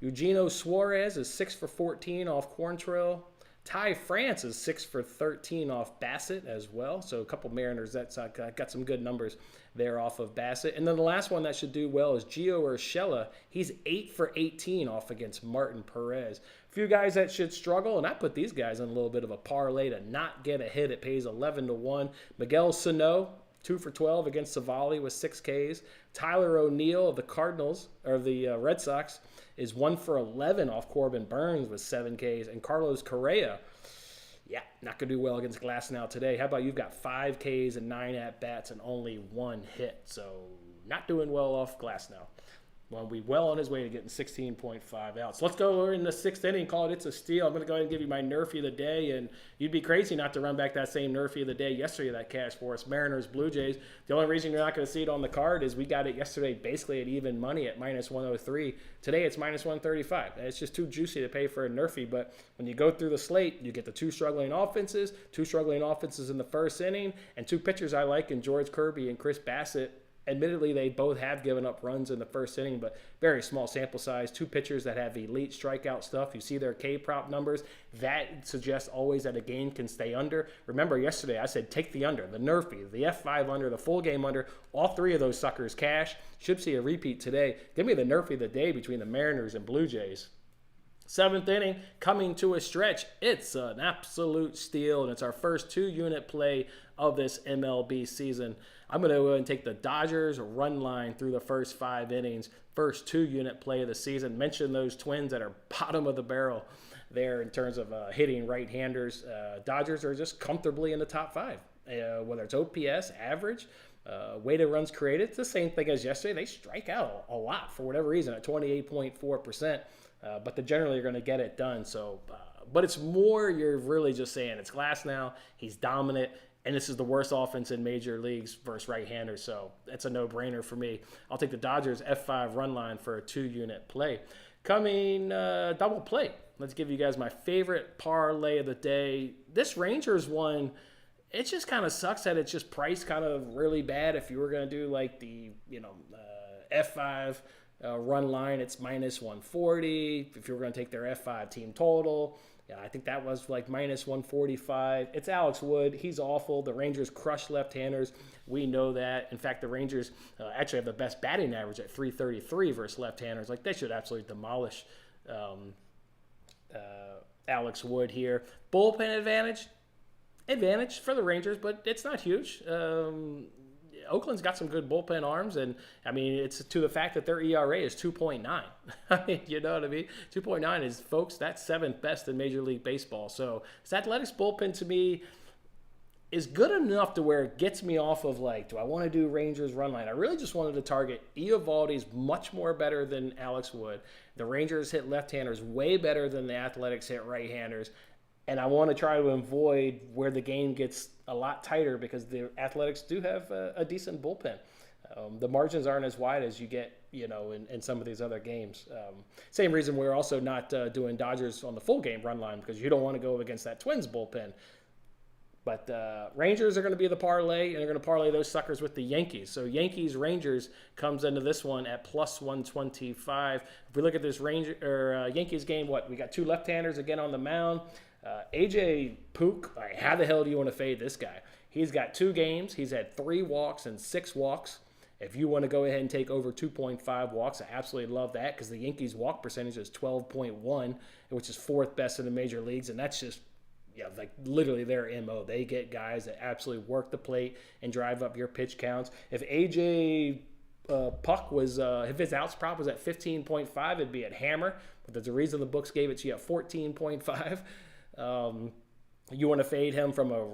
Eugenio Suarez is 6 for 14 off Quantrill. Ty France is 6 for 13 off Bassett as well. So a couple Mariners that's got some good numbers there off of Bassett. And then the last one that should do well is Gio Urshela. He's 8 for 18 off against Martin Perez. A few guys that should struggle, and I put these guys in a little bit of a parlay to not get a hit. It pays 11-1. Miguel Sano, 2 for 12 against Savali with 6 Ks. Tyler O'Neill of the Cardinals, or the Red Sox, is 1 for 11 off Corbin Burns with 7 Ks. And Carlos Correa, not going to do well against Glasnow today. How about you've got 5 Ks and 9 at-bats and only 1 hit. So not doing well off Glasnow. Well, be well on his way to getting 16.5 outs. Let's go in the 6th inning, call it It's a Steal. I'm going to go ahead and give you my Nerfy of the day, and you'd be crazy not to run back that same Nerfy of the day yesterday that cashed for us. Mariners, Blue Jays. The only reason you're not going to see it on the card is we got it yesterday basically at even money at minus 103. Today it's minus 135. And it's just too juicy to pay for a Nerfy, but when you go through the slate, you get the 2 struggling offenses in the first inning, and 2 pitchers I like in George Kirby and Chris Bassett. Admittedly, they both have given up runs in the first inning, but very small sample size. 2 pitchers that have elite strikeout stuff. You see their K-prop numbers. That suggests always that a game can stay under. Remember, yesterday I said take the under, the Nerfy, the F5 under, the full game under. All 3 of those suckers cash. Should see a repeat today. Give me the Nerfy of the day between the Mariners and Blue Jays. 7th inning, coming to a stretch. It's an absolute steal, and it's our first 2-unit play of this MLB season. I'm going to go ahead and take the Dodgers run line through the first 5 innings. First 2-unit play of the season. Mention those Twins that are bottom of the barrel there in terms of hitting right-handers. Dodgers are just comfortably in the top 5. Whether it's OPS, average, weighted runs created, it's the same thing as yesterday. They strike out a lot for whatever reason at 28.4%. but they generally are going to get it done. So, but it's more you're really just saying it's Glass now. He's dominant, and this is the worst offense in major leagues versus right-handers. So that's a no-brainer for me. I'll take the Dodgers F5 run line for a 2-unit play. Coming double play. Let's give you guys my favorite parlay of the day. This Rangers one, it just kind of sucks that it's just priced kind of really bad. If you were going to do like the, F5 run line, it's minus 140. If you were going to take their F5 team total, yeah, I think that was like minus 145. It's Alex Wood. He's awful. The Rangers crush left-handers. We know that. In fact, the Rangers actually have the best batting average at 333 versus left-handers. Like, they should absolutely demolish Alex Wood here. Bullpen advantage for the Rangers, but it's not huge. Oakland's got some good bullpen arms, and I mean, it's to the fact that their ERA is 2.9. I mean, you know what I mean? 2.9 is, folks, that's 7th best in Major League Baseball. So this Athletics bullpen to me is good enough to where it gets me off of like, do I want to do Rangers run line? I really just wanted to target Eovaldi's much more better than Alex Wood. The Rangers hit left-handers way better than the Athletics hit right-handers. And I want to try to avoid where the game gets a lot tighter because the Athletics do have a decent bullpen. The margins aren't as wide as you get, in some of these other games. Same reason we're also not doing Dodgers on the full game run line because you don't want to go against that Twins bullpen. But Rangers are going to be the parlay, and they're going to parlay those suckers with the Yankees. So Yankees-Rangers comes into this one at plus 125. If we look at this Yankees game, we got 2 left-handers again on the mound. AJ Puk, how the hell do you want to fade this guy? He's got 2 games. He's had 3 walks and 6 walks. If you want to go ahead and take over 2.5 walks, I absolutely love that because the Yankees' walk percentage is 12.1, which is 4th best in the major leagues, and that's just literally their MO. They get guys that absolutely work the plate and drive up your pitch counts. If AJ Puck was, if his outs prop was at 15.5, it'd be at hammer. But there's a reason the books gave it to you at 14.5. You want to fade him from a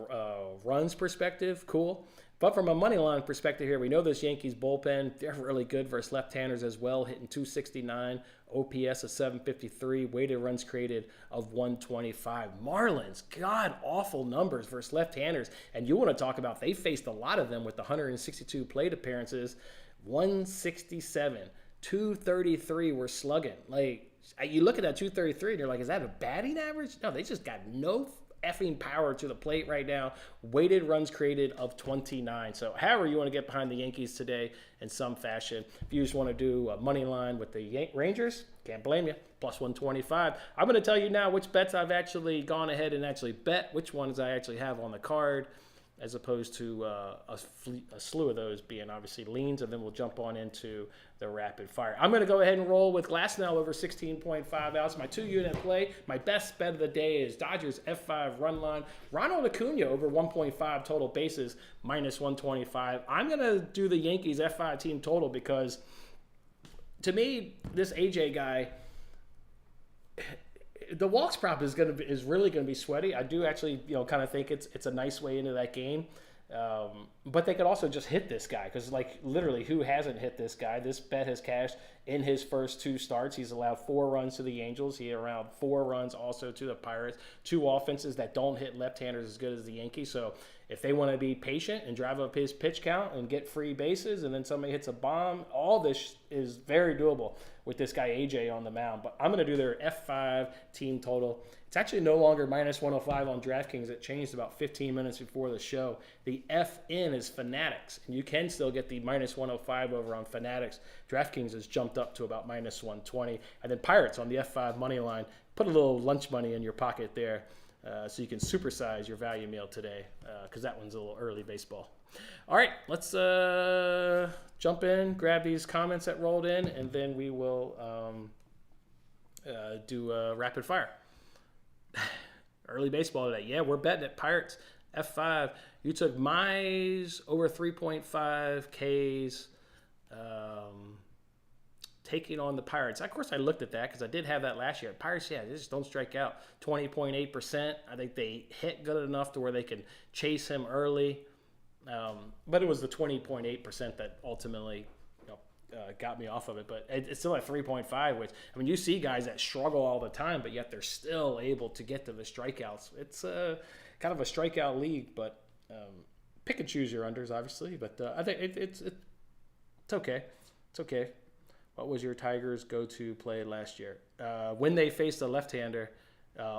runs perspective, cool. But from a money line perspective here, we know this Yankees bullpen, they're really good versus left-handers as well, hitting 269, OPS of 753, weighted runs created of 125. Marlins, god-awful numbers versus left-handers. And you want to talk about, they faced a lot of them with the 162 plate appearances, 167, 233 were slugging. Like, you look at that 233 and you're like, is that a batting average? No, they just got no effing power to the plate right now. Weighted runs created of 29. So however you want to get behind the Yankees today in some fashion. If you just want to do a money line with the Rangers, can't blame you. Plus 125. I'm going to tell you now which bets I've actually gone ahead and actually bet, which ones I actually have on the card, as opposed to a slew of those being obviously leans, and then we'll jump on into the rapid fire. I'm going to go ahead and roll with Glasnow over 16.5 outs. My 2-unit play, my best bet of the day is Dodgers F5 run line. Ronald Acuna over 1.5 total bases, minus 125. I'm going to do the Yankees F5 team total because, to me, this AJ guy, the walks prop is really going to be sweaty. I do actually, kind of think it's a nice way into that game. But they could also just hit this guy because, literally, who hasn't hit this guy? This bet has cashed in his first 2 starts. He's allowed 4 runs to the Angels. He allowed 4 runs also to the Pirates. 2 offenses that don't hit left-handers as good as the Yankees. So if they want to be patient and drive up his pitch count and get free bases and then somebody hits a bomb, all this is very doable with this guy AJ on the mound. But I'm going to do their F5 team total. It's actually no longer minus 105 on DraftKings. It changed about 15 minutes before the show. The FN is Fanatics, and you can still get the minus 105 over on Fanatics. DraftKings has jumped up to about minus 120. And then Pirates on the F5 money line. Put a little lunch money in your pocket there so you can supersize your value meal today because that one's a little early baseball. All right, let's jump in, grab these comments that rolled in, and then we will do rapid fire. Early baseball today. Yeah, we're betting at Pirates F5. You took Mize over 3.5 Ks, taking on the Pirates. Of course, I looked at that because I did have that last year. Pirates, they just don't strike out. 20.8%. I think they hit good enough to where they can chase him early. But it was the 20.8% that ultimately got me off of it. But it's still at 3.5, which, I mean, you see guys that struggle all the time, but yet they're still able to get to the strikeouts. It's kind of a strikeout league, but pick and choose your unders, obviously. But I think it's okay. It's okay. What was your Tigers' go-to play last year? When they faced a left-hander,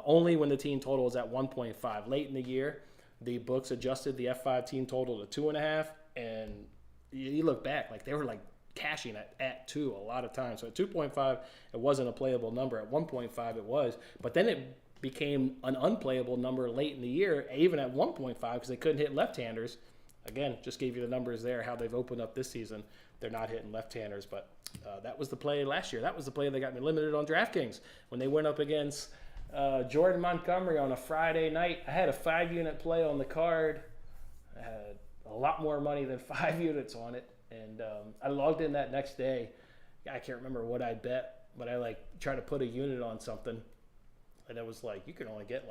only when the team total was at 1.5. Late in the year, the books adjusted the F5 team total to 2.5, and you look back, like they were like cashing at 2 a lot of times. So at 2.5, it wasn't a playable number. At 1.5, it was. But then it became an unplayable number late in the year, even at 1.5, because they couldn't hit left-handers. Again, just gave you the numbers there, how they've opened up this season. They're not hitting left-handers, but that was the play last year. That was the play that got me limited on DraftKings when they went up against Jordan Montgomery on a Friday night. I had a 5-unit play on the card. I had a lot more money than 5 units on it, and I logged in that next day. I can't remember what I bet, but I tried to put a unit on something, and it was like you could only get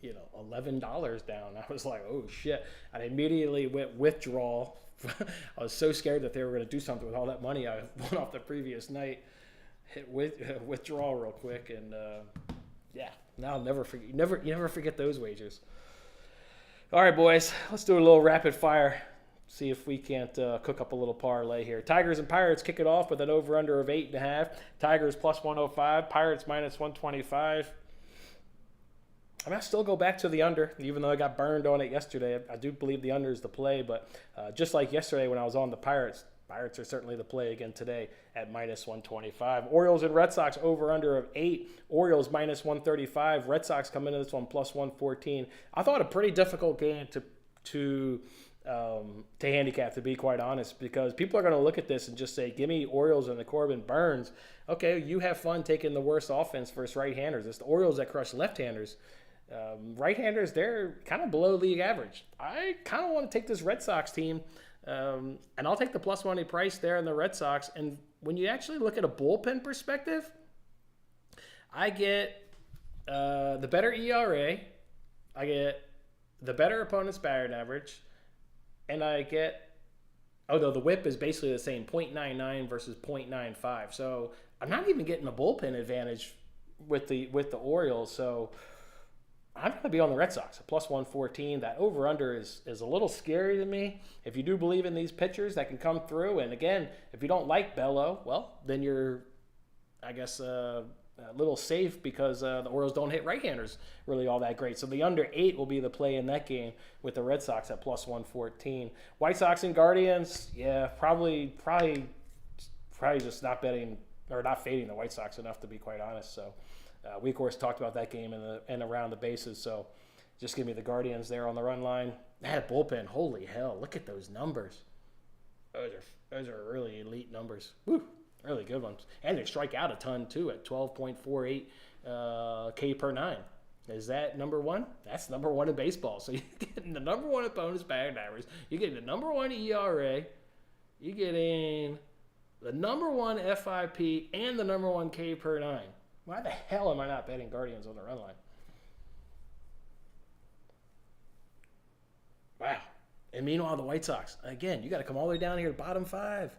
$11 down. I was like, oh shit! I immediately went withdrawal. I was so scared that they were going to do something with all that money I won off the previous night. Hit withdrawal real quick, and yeah, now I'll never forget. You never forget those wagers. All right, boys, let's do a little rapid fire. See if we can't cook up a little parlay here. Tigers and Pirates kick it off with an over/under of 8.5. Tigers plus 105. Pirates minus 125. I mean, I still go back to the under, even though I got burned on it yesterday. I do believe the under is the play, but just like yesterday when I was on the Pirates, Pirates are certainly the play again today at minus 125. Orioles and Red Sox over/under of 8. Orioles minus 135. Red Sox come into this one plus 114. I thought a pretty difficult game to handicap, to be quite honest, because people are going to look at this and just say, give me Orioles and the Corbin Burns. Okay, you have fun taking the worst offense versus right-handers. It's the Orioles that crush left-handers. Right-handers, they're kind of below league average. I kind of want to take this Red Sox team, and I'll take the plus money price there in the Red Sox. And when you actually look at a bullpen perspective, I get the better ERA, I get the better opponent's batting average, and I get, although the whip is basically the same, 0.99 versus 0.95. So I'm not even getting a bullpen advantage with the Orioles. So I'm going to be on the Red Sox, a plus 114. That over-under is a little scary to me. If you do believe in these pitchers that can come through, and again, if you don't like Bello, well, then you're, I guess, a little safe because the Orioles don't hit right-handers really all that great. So the under 8 will be the play in that game with the Red Sox at plus 114. White Sox and Guardians, yeah, probably just not betting or not fading the White Sox enough, to be quite honest. So we, of course, talked about that game and around the bases, so just give me the Guardians there on the run line. That bullpen, holy hell, look at those numbers. Those are really elite numbers. Woo, really good ones. And they strike out a ton, too, at 12.48 K per 9. Is that number one? That's number one in baseball. So you're getting the number one opponent's batting average. You're getting the number one ERA. You're getting the number one FIP and the number one K per 9. Why the hell am I not betting Guardians on the run line? Wow. And meanwhile, the White Sox, again, you got to come all the way down here to bottom 5.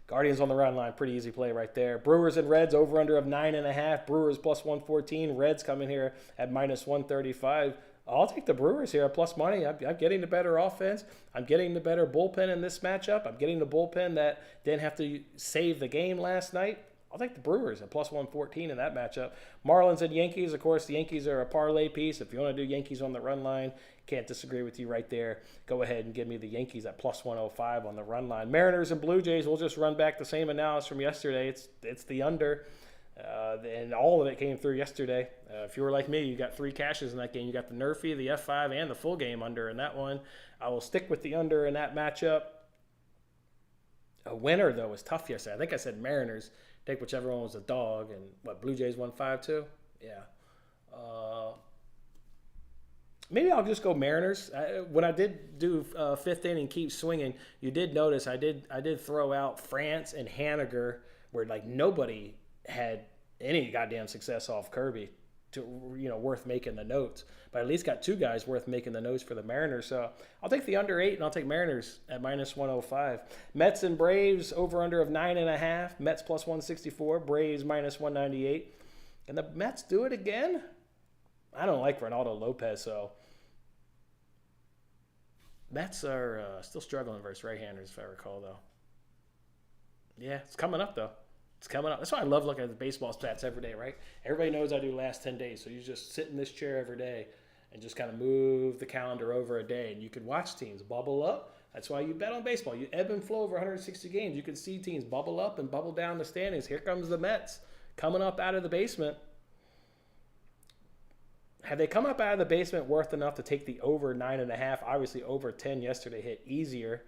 Guardians on the run line, pretty easy play right there. Brewers and Reds over/under of 9.5. Brewers plus 114. Reds coming here at minus 135. I'll take the Brewers here at plus money. I'm getting the better offense. I'm getting the better bullpen in this matchup. I'm getting the bullpen that didn't have to save the game last night. I'll take the Brewers at plus 114 in that matchup. Marlins and Yankees, of course, the Yankees are a parlay piece. If you want to do Yankees on the run line, can't disagree with you right there. Go ahead and give me the Yankees at plus 105 on the run line. Mariners and Blue Jays, we'll just run back the same analysis from yesterday. It's the under. And all of it came through yesterday. If you were like me, you got 3 cashes in that game. You got the Nerfy, the F5, and the full game under in that one. I will stick with the under in that matchup. A winner, though, was tough yesterday. I think I said Mariners. Take whichever one was a dog. And Blue Jays won 5-2? Yeah. Maybe I'll just go Mariners. When I did do 5th inning, keep swinging, you did notice I did throw out France and Haniger, where nobody had any goddamn success off Kirby worth making the notes. But at least got two guys worth making the notes for the Mariners. So I'll take the under 8, and I'll take Mariners at -105. Mets and Braves over under of 9.5. Mets plus 164. Braves -198. Can the Mets do it again? I don't like Ronaldo Lopez, so Mets are still struggling versus right-handers, if I recall, though. Yeah, it's coming up, though. It's coming up. That's why I love looking at the baseball stats every day, right? Everybody knows I do last 10 days, so you just sit in this chair every day and just kind of move the calendar over a day, and you can watch teams bubble up. That's why you bet on baseball. You ebb and flow over 160 games. You can see teams bubble up and bubble down the standings. Here comes the Mets coming up out of the basement. Have they come up out of the basement worth enough to take the over 9.5? Obviously, over 10 yesterday hit easier.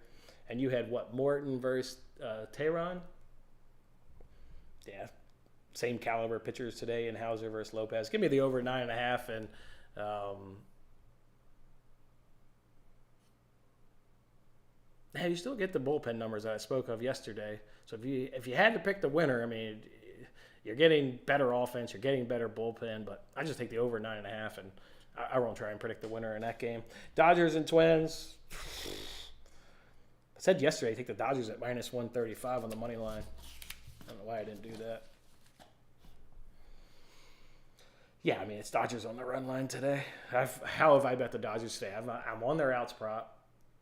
And you had, Morton versus Tehran? Yeah, same caliber pitchers today in Hauser versus Lopez. Give me the over 9.5. And you still get the bullpen numbers that I spoke of yesterday. So if you had to pick the winner, I mean, you're getting better offense, you're getting better bullpen, but I just take the over 9.5, and I won't try and predict the winner in that game. Dodgers and Twins. I said yesterday, take the Dodgers at -135 on the money line. I don't know why I didn't do that. Yeah, I mean, it's Dodgers on the run line today. How have I bet the Dodgers today? I'm on their outs prop.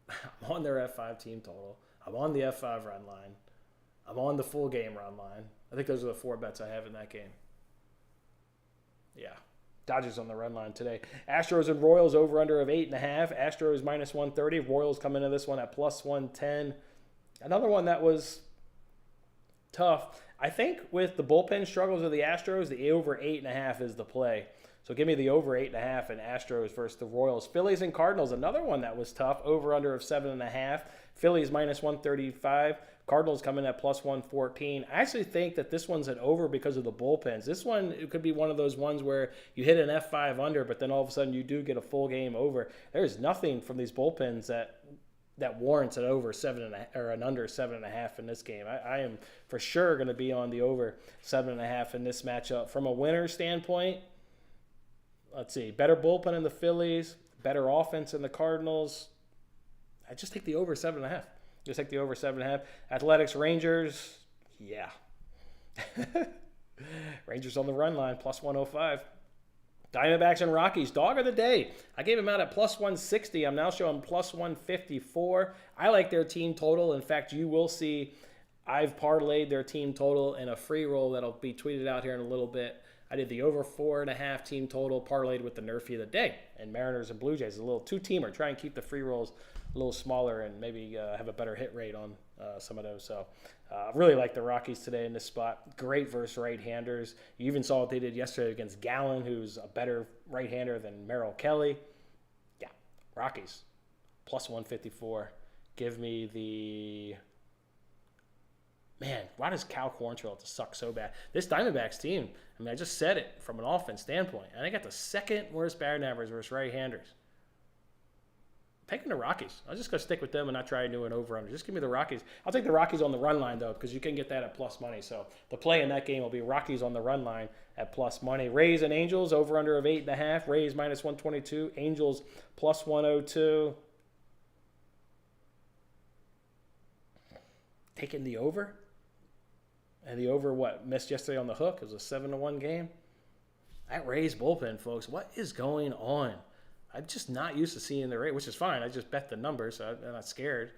I'm on their F5 team total. I'm on the F5 run line. I'm on the full game run line. I think those are the 4 bets I have in that game. Yeah. Dodgers on the run line today. Astros and Royals over under of 8.5. Astros -130. Royals come into this one at +110. Another one that was tough. I think with the bullpen struggles of the Astros, the over 8.5 is the play. So give me the over 8.5 in Astros versus the Royals. Phillies and Cardinals, another one that was tough. Over under of 7.5. Phillies -135. Cardinals come in at +114. I actually think that this one's an over because of the bullpens. This one, it could be one of those ones where you hit an F5 under, but then all of a sudden you do get a full game over. There's nothing from these bullpens that warrants an over 7.5 or an under 7.5 in this game. I am for sure going to be on the over 7.5 in this matchup. From a winner standpoint, let's see, better bullpen in the Phillies, better offense in the Cardinals. I just take the over 7.5. Just take the over 7.5. Athletics, Rangers, yeah. Rangers on the run line, +105. Diamondbacks and Rockies, dog of the day. I gave them out at +160. I'm now showing +154. I like their team total. In fact, you will see I've parlayed their team total in a free roll that'll be tweeted out here in a little bit. I did the over 4.5 team total, parlayed with the Nerfy of the day. And Mariners and Blue Jays, a little two-teamer. Try and keep the free rolls a little smaller and maybe have a better hit rate on some of those. So really like the Rockies today in this spot. Great versus right-handers. You even saw what they did yesterday against Gallen, who's a better right-hander than Merrill Kelly. Yeah, Rockies, +154. Give me the... Man, why does Cal Quantrill have to suck so bad? This Diamondbacks team, I mean, I just said it from an offense standpoint. And they got the second worst batting average versus right-handers. Taking the Rockies. I'm just going to stick with them and not try to do an over-under. Just give me the Rockies. I'll take the Rockies on the run line, though, because you can get that at plus money. So the play in that game will be Rockies on the run line at plus money. Rays and Angels, over-under of 8.5. Rays -122. Angels +102. Taking the over. And the over, missed yesterday on the hook. It was a 7-1 game. That Rays bullpen, folks, what is going on? I'm just not used to seeing the Rays, which is fine. I just bet the numbers, so I'm not scared.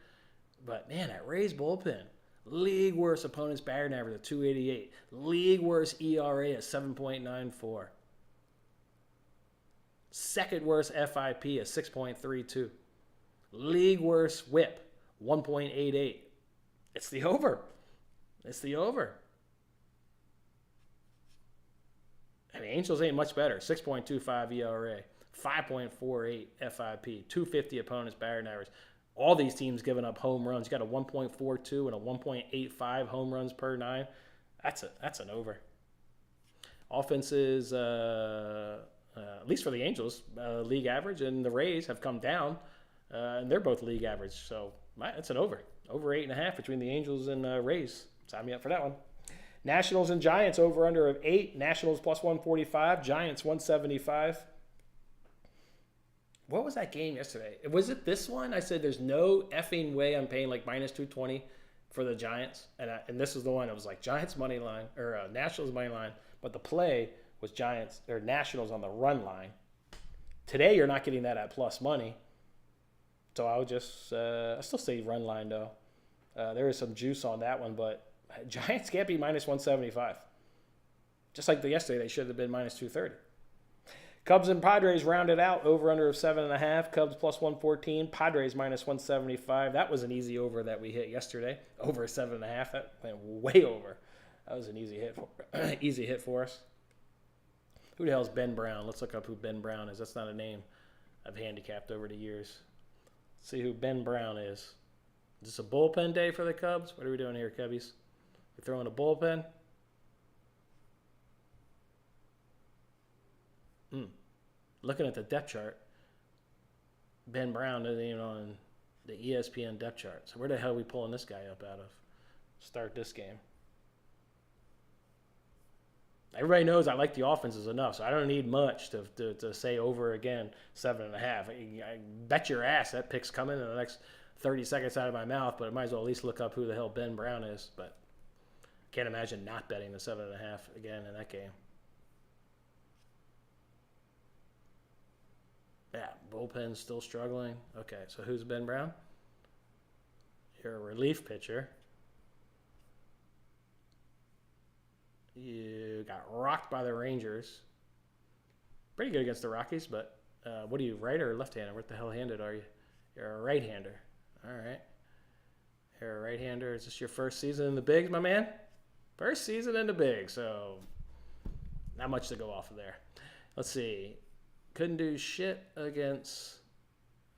But, man, that Rays bullpen, league worst opponent's batting average at 288. League worst ERA at 7.94. Second worst FIP at 6.32. League worst whip, 1.88. It's the over. It's the over. And the Angels ain't much better. 6.25 ERA, 5.48 FIP, 250 opponents batting average. All these teams giving up home runs. You got a 1.42 and a 1.85 home runs per 9. That's an over. Offenses, at least for the Angels, league average, and the Rays have come down, and they're both league average. So that's an over. Over 8.5 between the Angels and Rays. Sign me up for that one. Nationals and Giants over under of 8. Nationals plus 145. Giants 175. What was that game yesterday? Was it this one? I said there's no effing way I'm paying like minus 220 for the Giants. And this was the one. It was like Giants money line or Nationals money line. But the play was Giants or Nationals on the run line. Today you're not getting that at plus money. So I would just, I still say run line though. There is some juice on that one, but Giants can't be minus 175. Just like yesterday, they should have been minus 230. Cubs and Padres rounded out over under of 7.5. Cubs plus 114. Padres minus 175. That was an easy over that we hit yesterday. Over 7.5. That went way over. That was an easy hit for us. Who the hell is Ben Brown? Let's look up who Ben Brown is. That's not a name I've handicapped over the years. Let's see who Ben Brown is. Is this a bullpen day for the Cubs? What are we doing here, Cubbies? We're throwing a bullpen? Looking at the depth chart, Ben Brown isn't even on the ESPN depth chart. So where the hell are we pulling this guy up out of? Start this game. Everybody knows I like the offenses enough, so I don't need much to say over again 7.5. I bet your ass that pick's coming in the next 30 seconds out of my mouth, but I might as well at least look up who the hell Ben Brown is. But can't imagine not betting the 7.5 again in that game. Yeah, bullpen's still struggling. Okay, so who's Ben Brown? You're a relief pitcher. You got rocked by the Rangers. Pretty good against the Rockies, but what are you, right or left-handed? What the hell handed are you? You're a right-hander. All right. You're a right-hander. Is this your first season in the bigs, my man? First season in the bigs, so not much to go off of there. Let's see. Couldn't do shit against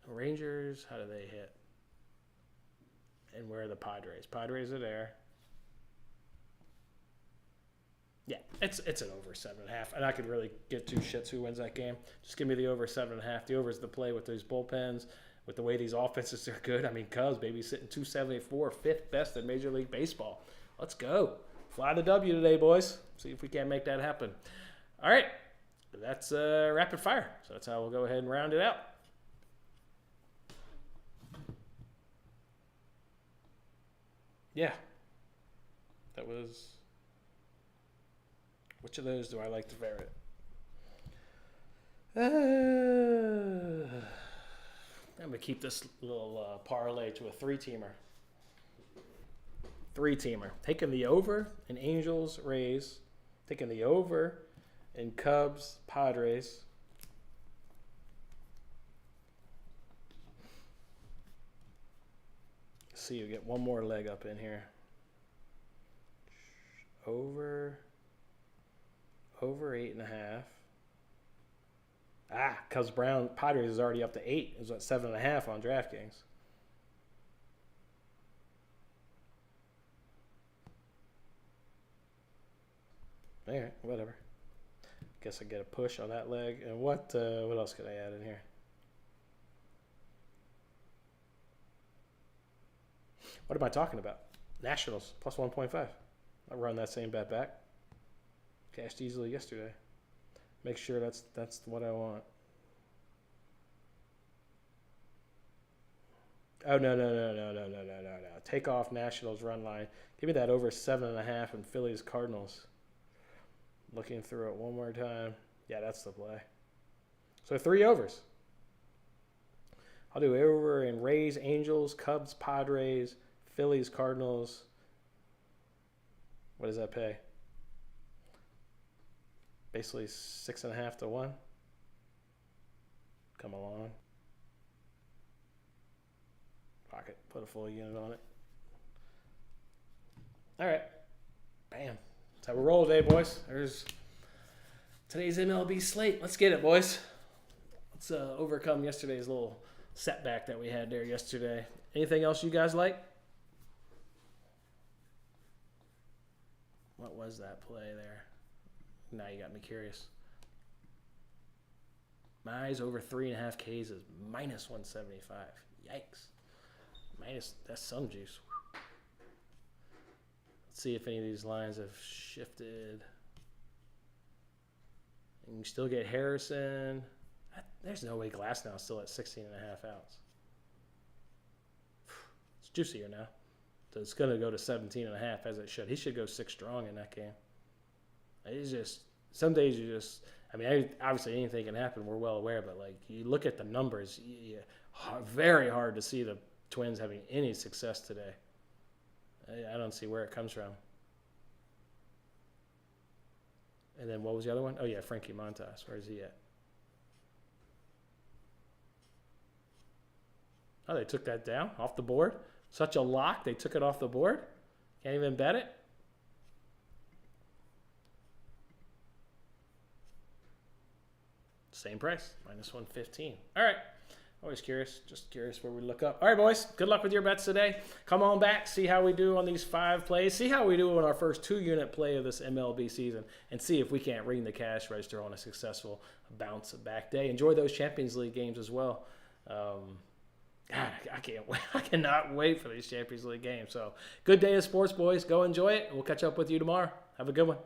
Rangers. How do they hit? And where are the Padres? Padres are there. Yeah, it's an over 7.5. And I could really give two shits who wins that game. Just give me the over 7.5. The over is the play with these bullpens, with the way these offenses are good. I mean, Cubs, baby, sitting 274, fifth best in Major League Baseball. Let's go. Fly the W today, boys. See if we can't make that happen. All right. That's rapid fire. So that's how we'll go ahead and round it out. Yeah. That was... Which of those do I like to favorite? I'm going to keep this little parlay to a three-teamer. Three-teamer. Taking the over in Angels, Rays. Taking the over in Cubs, Padres. Let's see, you get one more leg up in here. Over 8.5. Cubs Brown Padres is already up to 8. It was at 7.5 on DraftKings. All right, whatever. Guess I get a push on that leg. And what else could I add in here? What am I talking about? Nationals plus 1.5. I run that same bet back. Cashed easily yesterday. Make sure that's what I want. Oh, no. Take off Nationals run line. Give me that over 7.5 and Phillies Cardinals. Looking through it one more time. Yeah, that's the play. So 3 overs. I'll do over in Rays, Angels, Cubs, Padres, Phillies, Cardinals. What does that pay? Basically 6.5 to 1. Come along. Pocket. Put a full unit on it. All right. Bam. That's how we roll today, boys. There's today's MLB slate. Let's get it, boys. Let's overcome yesterday's little setback that we had there yesterday. Anything else you guys like? What was that play there? Now you got me curious. My eyes over 3.5 Ks is minus 175. Yikes. That's some juice. Let's see if any of these lines have shifted. And you still get Harrison. There's no way Glasnow is still at 16.5 outs. It's juicier now. So it's going to go to 17.5 as it should. He should go 6 strong in that game. It's just, some days you just, I mean, obviously anything can happen. We're well aware, but like you look at the numbers, very hard to see the Twins having any success today. I don't see where it comes from. And then what was the other one? Oh, yeah, Frankie Montas. Where is he at? Oh, they took that down off the board. Such a lock. They took it off the board. Can't even bet it. Same price, minus 115. All right. Always curious. Just curious where we look up. All right, boys. Good luck with your bets today. Come on back. See how we do on these 5 plays. See how we do on our first 2-unit play of this MLB season. And see if we can't ring the cash register on a successful bounce back day. Enjoy those Champions League games as well. God, I can't wait. I cannot wait for these Champions League games. So good day of sports, boys. Go enjoy it. And we'll catch up with you tomorrow. Have a good one.